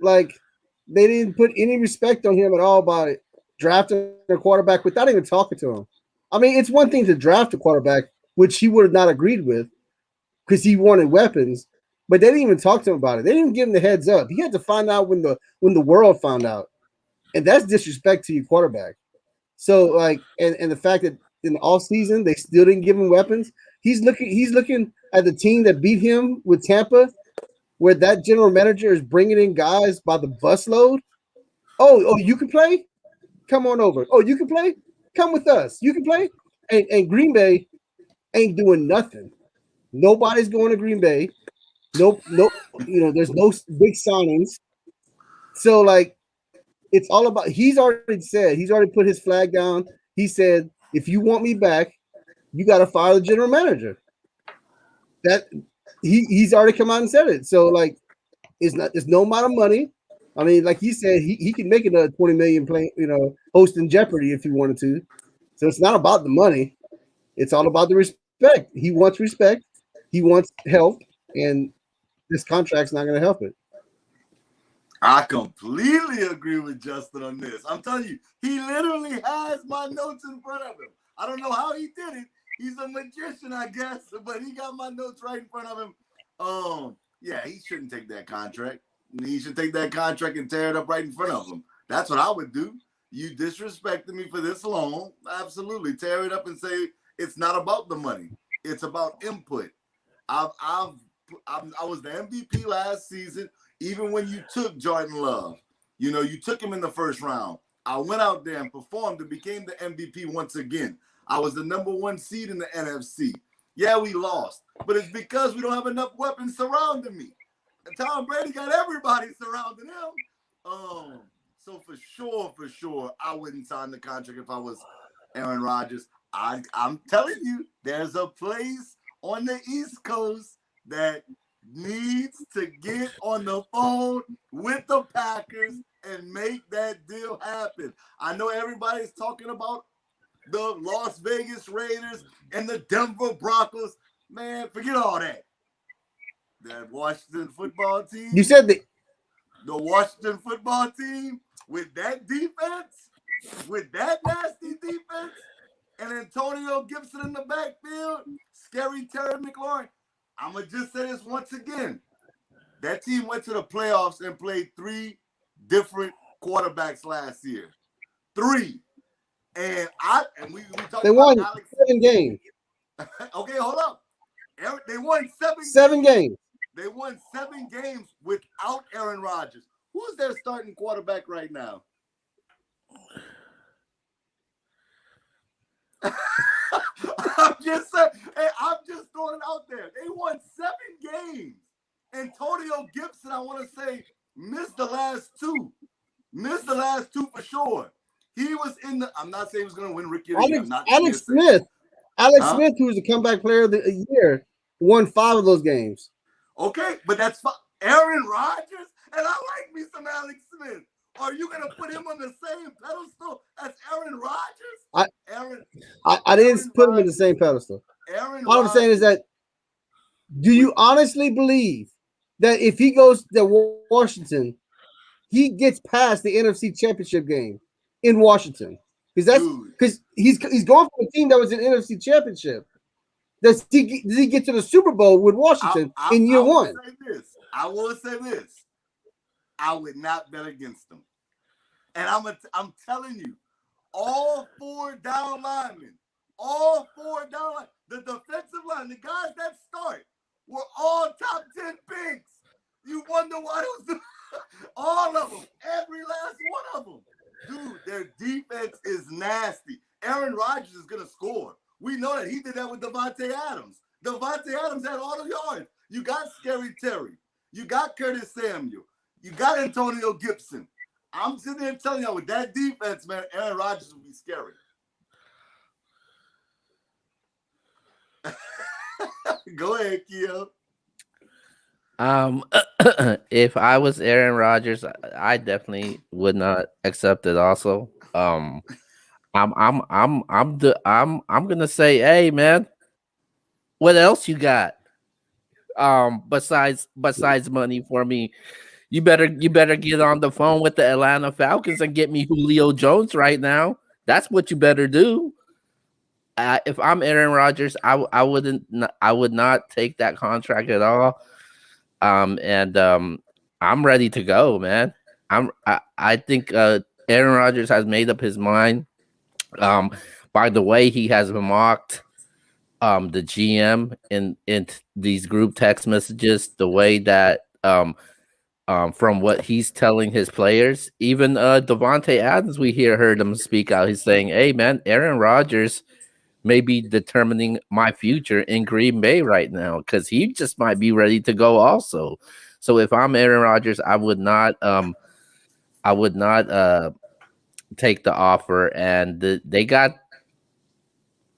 Like, they didn't put any respect on him at all by drafting a quarterback without even talking to him. I mean, it's one thing to draft a quarterback, which he would have not agreed with because he wanted weapons, but they didn't even talk to him about it. They didn't give him the heads up. He had to find out when the world found out. And that's disrespect to your quarterback. So, like, and the fact that in the offseason they still didn't give him weapons, he's looking at the team that beat him with Tampa, where that general manager is bringing in guys by the busload. Oh, you can play? Come on over. Oh, you can play? Come with us. You can play? And Green Bay ain't doing nothing. Nobody's going to Green Bay. Nope. There's no big signings. So, like, it's all about, he's already put his flag down. He said, if you want me back, you got to fire the general manager. That he's already come out and said it. So, like, it's no amount of money. I mean, like he said, he can make another $20 million playing, hosting Jeopardy if he wanted to. So it's not about the money. It's all about the respect. He wants respect. He wants help, and this contract's not going to help it. I completely agree with Justin on this. I'm telling you, he literally has my notes in front of him. I don't know how he did it. He's a magician, I guess, but he got my notes right in front of him. yeah, he shouldn't take that contract. He should take that contract and tear it up right in front of him. That's what I would do. You disrespected me for this long. Absolutely. Tear it up and say it's not about the money. It's about input. I was the MVP last season, even when you took Jordan Love. You know, you took him in the first round. I went out there and performed and became the MVP once again. I was the number 1 seed in the NFC. Yeah, we lost, but it's because we don't have enough weapons surrounding me. And Tom Brady got everybody surrounding him. So for sure, I wouldn't sign the contract if I was Aaron Rodgers. I'm telling you, there's a place on the East Coast that needs to get on the phone with the Packers and make that deal happen. I know everybody's talking about the Las Vegas Raiders and the Denver Broncos. Man, forget all that. That Washington football team. You said the Washington football team with that defense, with that nasty defense, and Antonio Gibson in the backfield, scary Terry McLaurin. I'm going to just say this once again. That team went to the playoffs and played 3 different quarterbacks last year. 3. And we talked about Alex. 7 games. Okay, hold up. They won 7 games. They won 7 games without Aaron Rodgers. Who's their starting quarterback right now? I'm just saying. Hey, I'm just throwing it out there. They won 7 games. Antonio Gibson, I want to say, missed the last 2. Missed the last 2 for sure. He was in the. I'm not saying he was going to win Rookie of the Year. Alex Smith. Smith, who's the comeback player of the year, won 5 of those games. Okay, but that's fine. Aaron Rodgers, and I like me some Alex Smith. Are you going to put him on the same pedestal as Aaron Rodgers? I didn't put him in the same pedestal. All I'm saying is that, do you honestly believe that if he goes to Washington, he gets past the NFC Championship game in Washington? Because he's going from a team that was an NFC Championship. Does he get to the Super Bowl with Washington in year 1? I will say this. I would not bet against them. And I'm telling you, all 4 down linemen, the defensive line, the guys that start were all top 10 picks. You wonder why those all of them, every last one of them. Dude, their defense is nasty. Aaron Rodgers is going to score. We know that. He did that with Devontae Adams. Devontae Adams had all the yards. You got Scary Terry. You got Curtis Samuel. You got Antonio Gibson. I'm sitting there telling you, with that defense, man, Aaron Rodgers would be scary. Go ahead, Keo. If I was Aaron Rodgers, I definitely would not accept it. Also, I'm gonna say, hey man, what else you got? Besides money for me, you better get on the phone with the Atlanta Falcons and get me Julio Jones right now. That's what you better do. If I'm Aaron Rodgers, I would not take that contract at all. I'm ready to go, man. I think Aaron Rodgers has made up his mind. By the way he has mocked the GM in these group text messages, the way that from what he's telling his players, even Devontae Adams, we heard him speak out. He's saying, "Hey, man, Aaron Rodgers may be determining my future in Green Bay right now because he just might be ready to go also." So if I'm Aaron Rodgers, I would not take the offer, and they got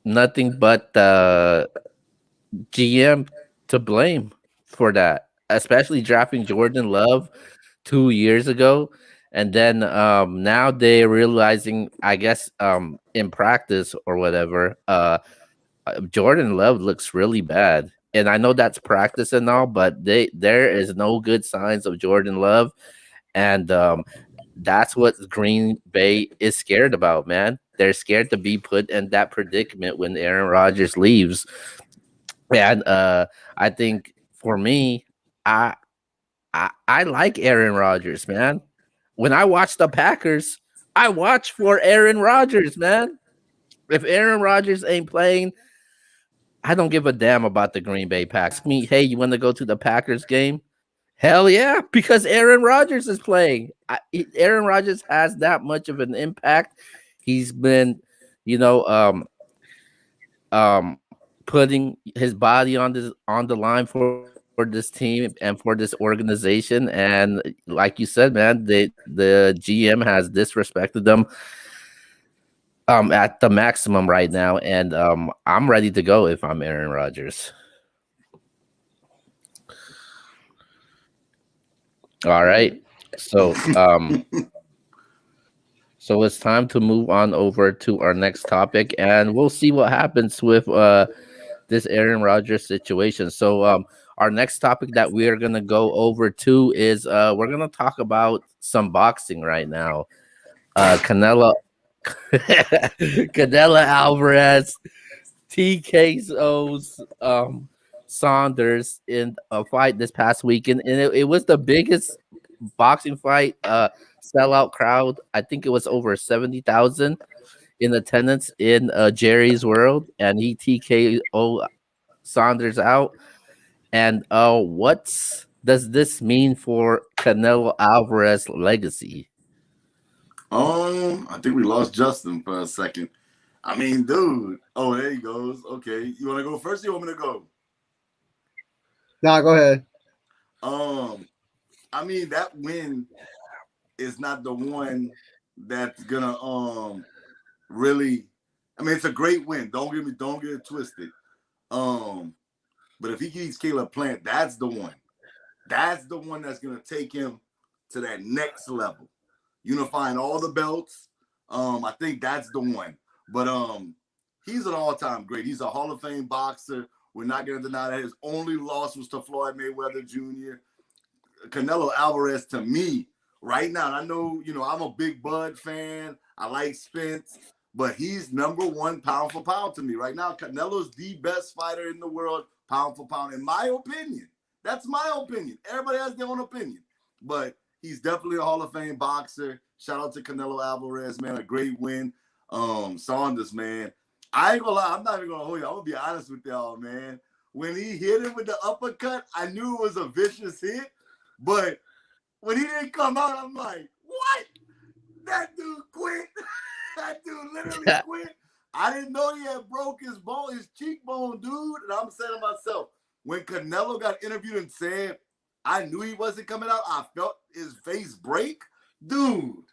nothing but the GM to blame for that, especially drafting Jordan Love 2 years ago. And then now they're realizing, I guess, in practice or whatever, Jordan Love looks really bad. And I know that's practice and all, but there is no good signs of Jordan Love. And that's what Green Bay is scared about, man. They're scared to be put in that predicament when Aaron Rodgers leaves. And I think for me, I I like Aaron Rodgers, man. When I watch the Packers, I watch for Aaron Rodgers, man. If Aaron Rodgers ain't playing, I don't give a damn about the Green Bay Packers. Me, hey, you want to go to the Packers game? Hell yeah, because Aaron Rodgers is playing. Aaron Rodgers has that much of an impact. He's been, you know, putting his body on the line for this team and for this organization. And like you said, man, the GM has disrespected them at the maximum right now. And I'm ready to go if I'm Aaron Rodgers. All right. So so it's time to move on over to our next topic, and we'll see what happens with this Aaron Rodgers situation. So our next topic that we are gonna go over to is we're gonna talk about some boxing right now. Canelo Canelo Alvarez TKO's Saunders in a fight this past weekend, and it was the biggest boxing fight. Sellout crowd. I think it was over 70,000 in attendance in Jerry's World, and he TKO Saunders out. And what does this mean for Canelo Alvarez legacy? I think we lost Justin for a second. I mean, dude. Oh, there he goes. Okay, you want to go first? Or you want me to go? Nah, go ahead. I mean, that win is not the one that's gonna really. I mean, it's a great win. Don't get it twisted. But if he keeps Caleb Plant, that's the one. That's the one that's gonna take him to that next level, unifying all the belts. I think that's the one. But he's an all-time great. He's a Hall of Fame boxer. We're not gonna deny that. His only loss was to Floyd Mayweather Jr. Canelo Alvarez, to me, right now, and I know, I'm a big Bud fan. I like Spence, but he's number one pound for pound to me right now. Canelo's the best fighter in the world, pound for pound, in my opinion. That's my opinion. Everybody has their own opinion, but he's definitely a Hall of Fame boxer. Shout out to Canelo Alvarez, man. A great win. Saunders, man. I ain't gonna lie. I'm not even gonna hold you. I'm gonna be honest with y'all, man. When he hit him with the uppercut, I knew it was a vicious hit, but when he didn't come out, I'm like, what? That dude quit. That dude literally quit. I didn't know he had broke his cheekbone, dude. And I'm saying to myself, when Canelo got interviewed and said, I knew he wasn't coming out, I felt his face break. Dude,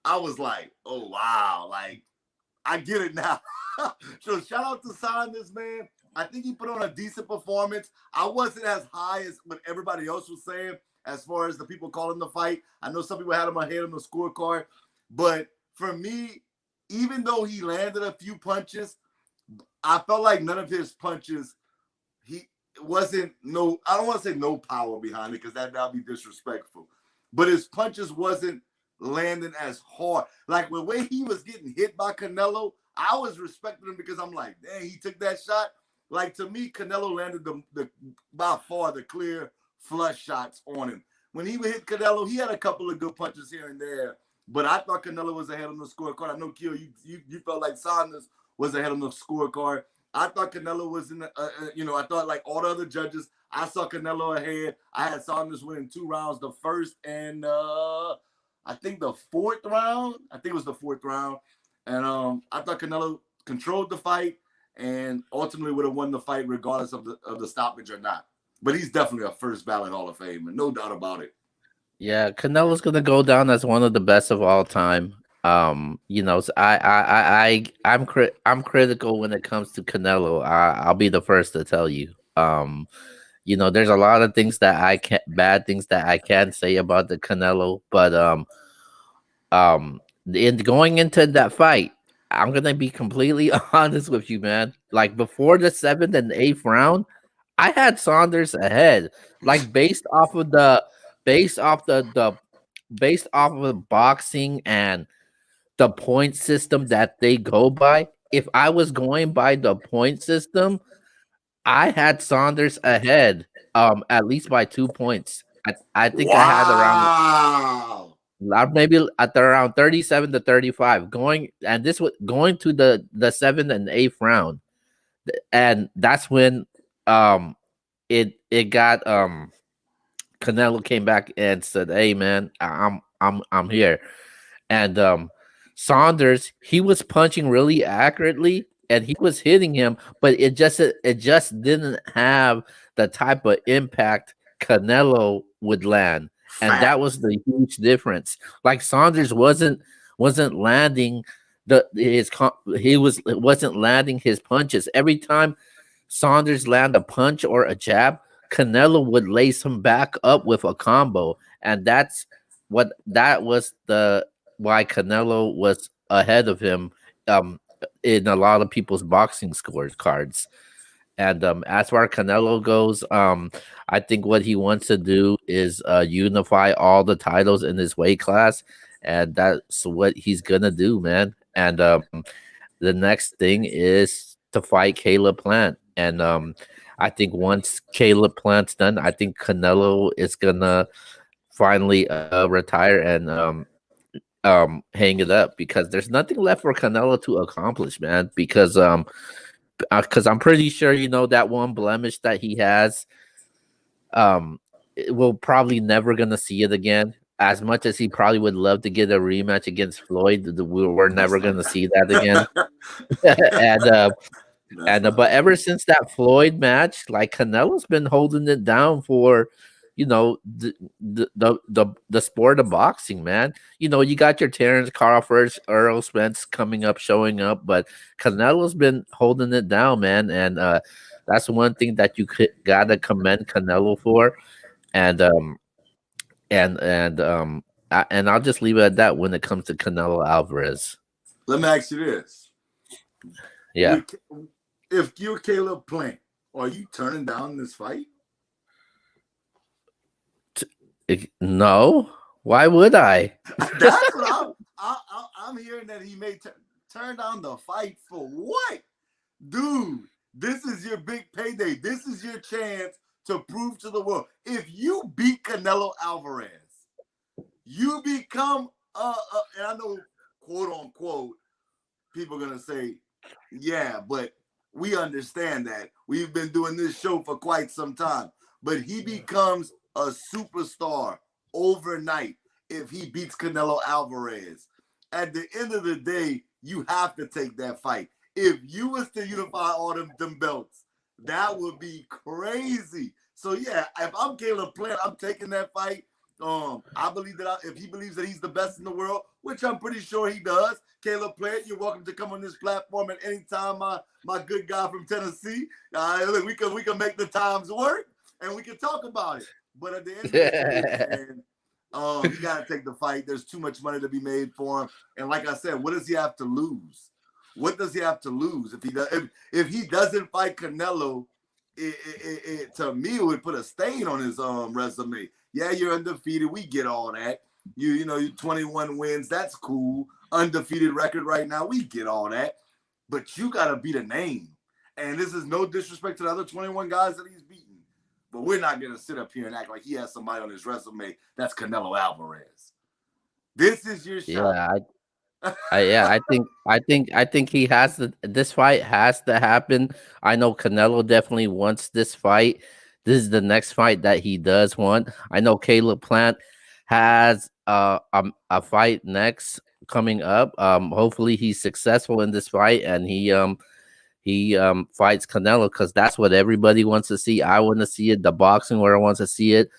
I was like, oh, wow. Like, I get it now. So shout out to Saunders, man. I think he put on a decent performance. I wasn't as high as what everybody else was saying as far as the people calling the fight. I know some people had him ahead on the scorecard. But for me, even though he landed a few punches, I felt like none of his punches, I don't want to say no power behind it because that would be disrespectful. But his punches wasn't landing as hard. Like the way he was getting hit by Canelo, I was respecting him because I'm like, dang, he took that shot. Like, to me, Canelo landed the by far the clear flush shots on him. When he would hit Canelo, he had a couple of good punches here and there, but I thought Canelo was ahead on the scorecard. I know, Keel, you felt like Saunders was ahead on the scorecard. I thought Canelo was in the, I thought like all the other judges, I saw Canelo ahead. I had Saunders winning 2 rounds, the first and I think the fourth round. I think it was the fourth round. And I thought Canelo controlled the fight and ultimately would have won the fight regardless of the stoppage or not. But he's definitely a first ballot Hall of Famer, no doubt about it. Yeah, Canelo's gonna go down as one of the best of all time. I'm critical when it comes to Canelo. I'll be the first to tell you. There's a lot of things that bad things that I can say about the Canelo, but in going into that fight, I'm gonna be completely honest with you, man. Like before the 7th and 8th round, I had Saunders ahead. Like based off of the boxing and the point system that they go by. If I was going by the point system, I had Saunders ahead. at least by 2 points. I think I had around Wow. maybe at around 37 to 35 going, and this was going to the 7th and 8th round. And that's when it got Canelo came back and said, "Hey man, I'm here." And Saunders, he was punching really accurately and he was hitting him, but it just didn't have the type of impact Canelo would land. And that was Facts. the huge difference. Like Saunders wasn't landing wasn't landing his punches. Every time Saunders land a punch or a jab, Canelo would lace him back up with a combo, and that was the why Canelo was ahead of him um, in a lot of people's boxing scores cards. And as far as Canelo goes, I think what he wants to do is unify all the titles in his weight class, and that's what he's gonna do, man. And the next thing is to fight Caleb Plant, and I think once Caleb Plant's done, I think Canelo is gonna finally retire and hang it up because there's nothing left for Canelo to accomplish, man. Because I'm pretty sure that one blemish that he has, we'll probably never gonna see it again. As much as he probably would love to get a rematch against Floyd, we're never gonna see that again. and but ever since that Floyd match, like Canelo's been holding it down for, the sport of boxing, man. You got your Terrence Crawford, Earl Spence coming up, showing up, but Canelo's been holding it down, man. And that's one thing that gotta commend Canelo for. And and I'll just leave it at that when it comes to Canelo Alvarez. Let me ask you this. Yeah. If you're Caleb Plant, are you turning down this fight? No. Why would I? That's what I'm hearing, that he may turn down the fight for what? Dude, this is your big payday. This is your chance to prove to the world. If you beat Canelo Alvarez, you become and I know, quote unquote, people are gonna say, yeah, but we understand that. We've been doing this show for quite some time. But he becomes a superstar overnight if he beats Canelo Alvarez. At the end of the day, you have to take that fight. If you was to unify all them belts, that would be crazy. So yeah, if I'm Caleb Plant, I'm taking that fight. I believe that if he believes that he's the best in the world, which I'm pretty sure he does, Caleb Plant, you're welcome to come on this platform at any time, my good guy from Tennessee. Look, we can make the times work and we can talk about it. But at the end of the day, man, you got to take the fight. There's too much money to be made for him. And like I said, what does he have to lose? What does he have to lose if he doesn't fight Canelo? To me, it would put a stain on his resume. Yeah, you're undefeated. We get all that. You 21 wins. That's cool. Undefeated record right now. We get all that. But you got to beat a name. And this is no disrespect to the other 21 guys that he's beaten. But we're not going to sit up here and act like he has somebody on his resume that's Canelo Alvarez. This is your shot. I think he has this fight has to happen. I know Canelo definitely wants this fight. This is the next fight that he does want. I know Caleb Plant has a fight next coming up. Hopefully he's successful in this fight and he fights Canelo because that's what everybody wants to see. I want to see it. The boxing world wants to see it.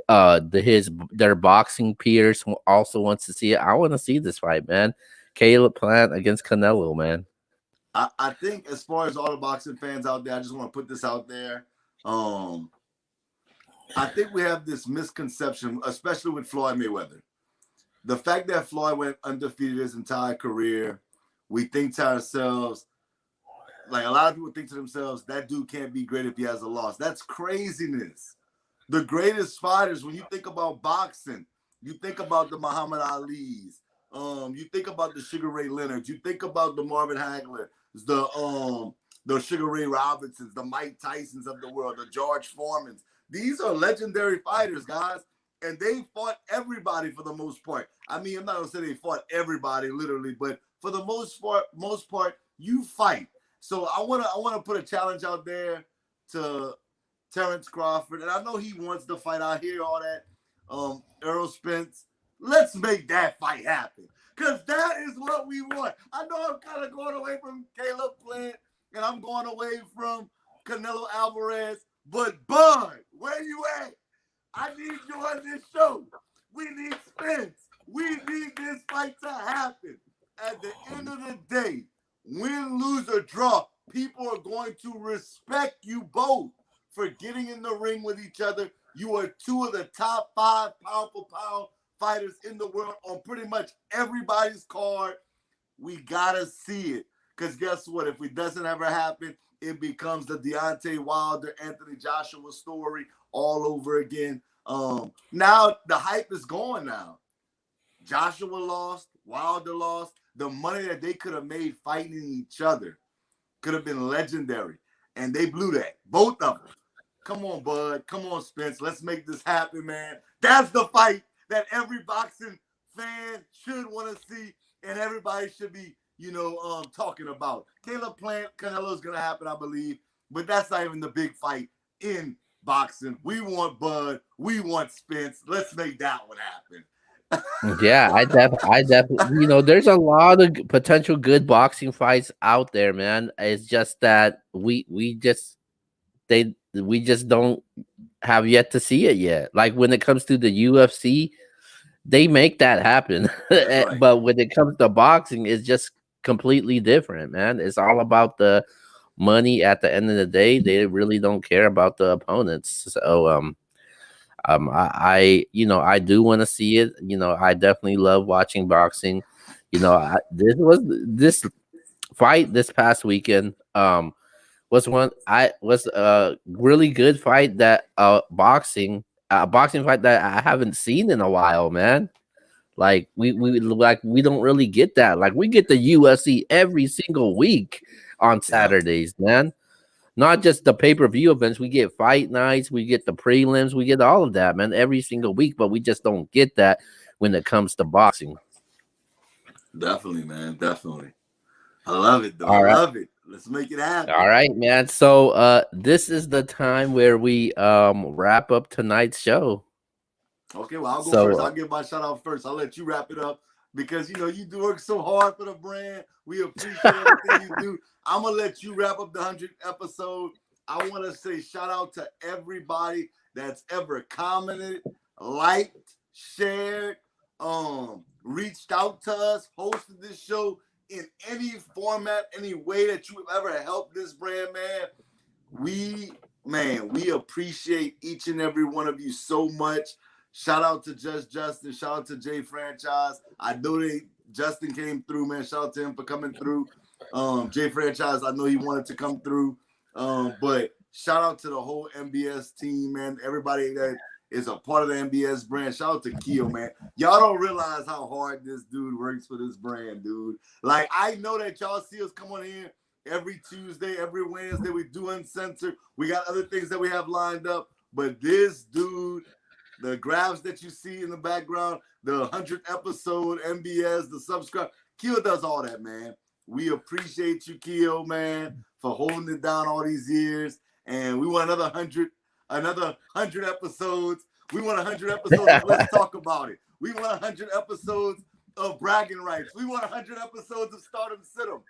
Their boxing peers also wants to see it. I want to see this fight, man. Caleb Plant against Canelo, man. I think as far as all the boxing fans out there, I just want to put this out there. I think we have this misconception, especially with Floyd Mayweather. The fact that Floyd went undefeated his entire career, we think to ourselves, like a lot of people think to themselves, that dude can't be great if he has a loss. That's craziness. The greatest fighters, when you think about boxing, you think about the Muhammad Ali's, you think about the Sugar Ray Leonards, you think about the Marvin Hagler, the Sugar Ray Robinsons, the Mike Tysons of the world, the George Foremans. These are legendary fighters, guys, and they fought everybody for the most part. I mean, I'm not gonna say they fought everybody literally, but for the most part, you fight. So I wanna put a challenge out there to Terrence Crawford, and I know he wants to fight. I hear all that. Errol Spence. Let's make that fight happen, because that is what we want. I know I'm kind of going away from Caleb Plant, and I'm going away from Canelo Alvarez, but Bud, where you at? I need you on this show. We need Spence. We need this fight to happen. At the end of the day, win, lose, or draw, people are going to respect you both for getting in the ring with each other. You are two of the top 5 powerful pound fighters in the world on pretty much everybody's card. We gotta see it, because guess what? If it doesn't ever happen, it becomes the Deontay Wilder, Anthony Joshua story all over again. Now the hype is gone now. Joshua lost, Wilder lost. The money that they could have made fighting each other could have been legendary, and they blew that. Both of them. Come on, Bud. Come on, Spence. Let's make this happen, man. That's the fight that every boxing fan should want to see, and everybody should be, talking about. Caleb Plant, Canelo is going to happen, I believe, but that's not even the big fight in boxing. We want Bud. We want Spence. Let's make that one happen. Yeah, I definitely, there's a lot of potential good boxing fights out there, man. It's just that we just don't have yet to see it yet. Like when it comes to the UFC, they make that happen. Right. But when it comes to boxing, it's just completely different, man. It's all about the money at the end of the day. They really don't care about the opponents. So I do want to see it. I definitely love watching boxing. This fight this past weekend was a really good fight that boxing fight that I haven't seen in a while, man. Like we don't really get that. Like we get the UFC every single week on Saturdays, man. Not just the pay-per-view events, we get fight nights, we get the prelims, we get all of that, man, every single week, but we just don't get that when it comes to boxing. Definitely, man. Definitely. I love it, though. Love it. Let's make it happen. All right, man. So this is the time where we wrap up tonight's show. Okay, well, I'll go first. I'll give my shout out first. I'll let you wrap it up because, you do work so hard for the brand. We appreciate everything you do. I'm going to let you wrap up the 100th episode. I want to say shout out to everybody that's ever commented, liked, shared, reached out to us, hosted this show in any format, any way that you have ever helped this brand, man. We appreciate each and every one of you so much. Shout out to Just Justin. Shout out to J Franchise. I know Justin came through, man. Shout out to him for coming through. J Franchise, I know he wanted to come through. But shout out to the whole MBS team, man. Everybody that is a part of the MBS brand. Shout out to Keo, man. Y'all don't realize how hard this dude works for this brand, dude. Like, I know that y'all see us come on here every Tuesday, every Wednesday. We do Uncensored. We got other things that we have lined up. But this dude, the graphs that you see in the background, the 100th episode, MBS, the subscribe, Keo does all that, man. We appreciate you, Keo, man, for holding it down all these years. And we want another 100 episodes. We want 100 episodes of Let's Talk About It. We want 100 episodes of Bragging Rights. We want 100 episodes of Stardom Sit-em.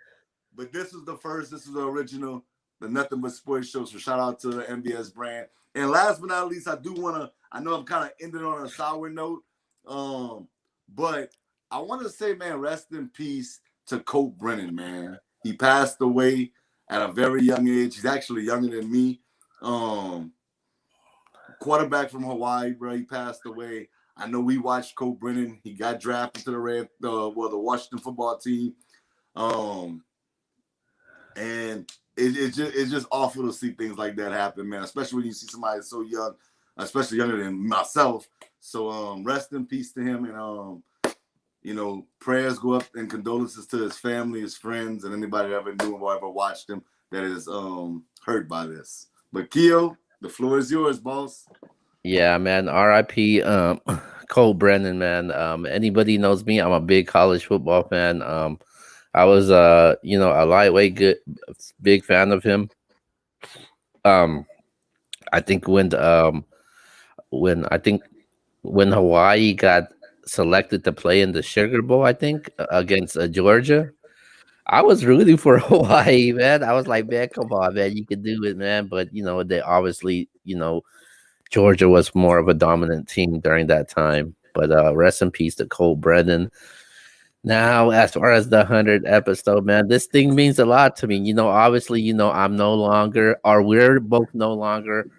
But this was the first. This is the original, the Nothing But Sports Show. So shout out to the MBS brand. And last but not least, I know I'm kind of ending on a sour note. But I want to say, man, rest in peace to Colt Brennan, man. He passed away at a very young age. He's actually younger than me. Quarterback from Hawaii, bro. He passed away. I know we watched Colt Brennan. He got drafted to the Washington football team. And it's just awful to see things like that happen, man. Especially when you see somebody so young, especially younger than myself. So rest in peace to him, and prayers go up and condolences to his family, his friends, and anybody that ever knew him or ever watched him that is hurt by this. But Keo, The floor is yours, boss. Yeah, man. R.I.P. Cole Brennan, man. Anybody knows me, I'm a big college football fan. I was a lightweight good big fan of him. Um, I think when I think when Hawaii got selected to play in the Sugar Bowl, I think against Georgia, I was rooting for Hawaii, man. I was like, man, come on, man, you can do it, man. But they obviously, Georgia was more of a dominant team during that time. But rest in peace to Cole Brennan. Now, as far as the 100th episode, man, this thing means a lot to me. Obviously, I'm no longer, or we're both no longer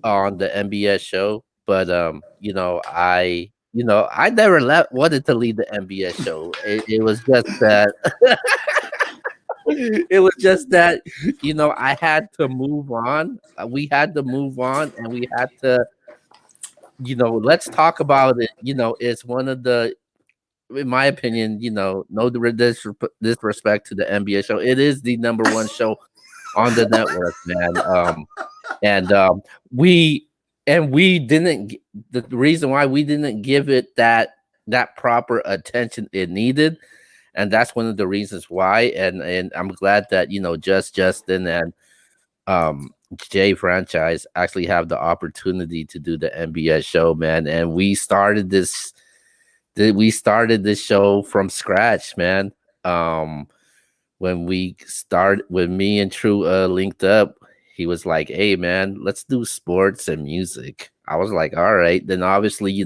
on the Nbs show. But I never wanted to leave the Nbs show. It was just that it was just that I had to move on. We had to move on, and we had to let's talk about it. It's one of the, in my opinion, no disrespect to the NBA show. It is the number one show on the network, man. And we didn't. The reason why we didn't give it that proper attention it needed, and that's one of the reasons why. And I'm glad that Justin and Jay franchise actually have the opportunity to do the NBA show, man. And we started this show from scratch, man. When me and True linked up, he was like, hey man, let's do sports and music. I was like, all right. Then obviously,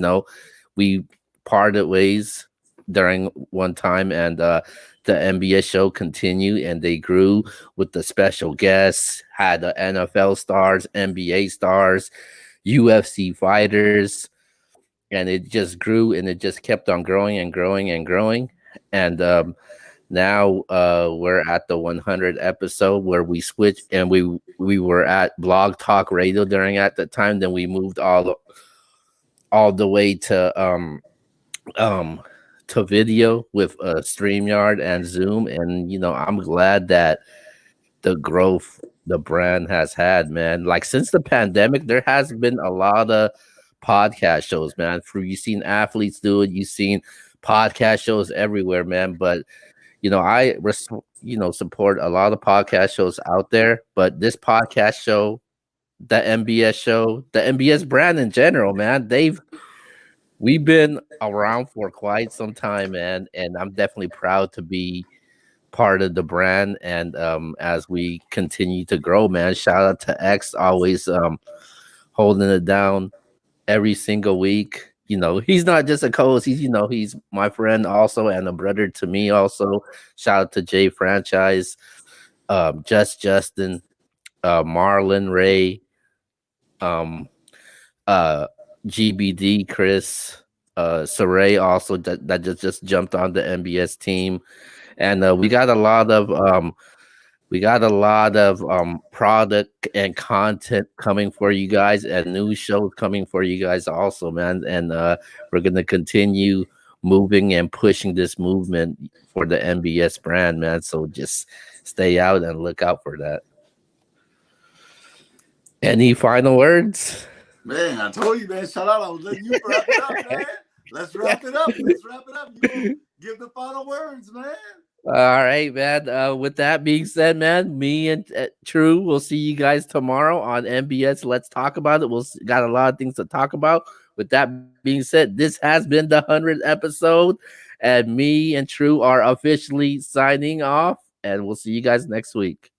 we parted ways during one time, and the NBA show continued, and they grew with the special guests, had the NFL stars, NBA stars, UFC fighters, and it just grew, and it just kept on growing and growing and growing. And now we're at the 100 episode where we switched, and we were at Blog Talk Radio during at the time. Then we moved all the way to video with StreamYard and Zoom. And I'm glad that the growth the brand has had, man. Like since the pandemic, there has been a lot of podcast shows, man. You've seen athletes do it, you've seen podcast shows everywhere, man. But I support a lot of podcast shows out there, but this podcast show, the MBS show, the MBS brand in general, man, we've been around for quite some time, man, and I'm definitely proud to be part of the brand. And as we continue to grow, man, shout out to X, always holding it down every single week. He's not just a co-host, he's my friend also, and a brother to me also. Shout out to Jay franchise, Justin, Marlon, Ray, GBD, Chris, Saray also that just jumped on the MBS team. And we got a lot of product and content coming for you guys, and new shows coming for you guys also, man. And we're gonna continue moving and pushing this movement for the MBS brand, man. So just stay out and look out for that. Any final words? Man, I told you, man. Shout out. I was letting you wrap it up, man. Let's wrap it up. You give the final words, man. All right, man. With that being said, man, me and True, we'll see you guys tomorrow on MBS. Let's talk about it. Got a lot of things to talk about. With that being said, this has been the 100th episode, and me and True are officially signing off, and we'll see you guys next week.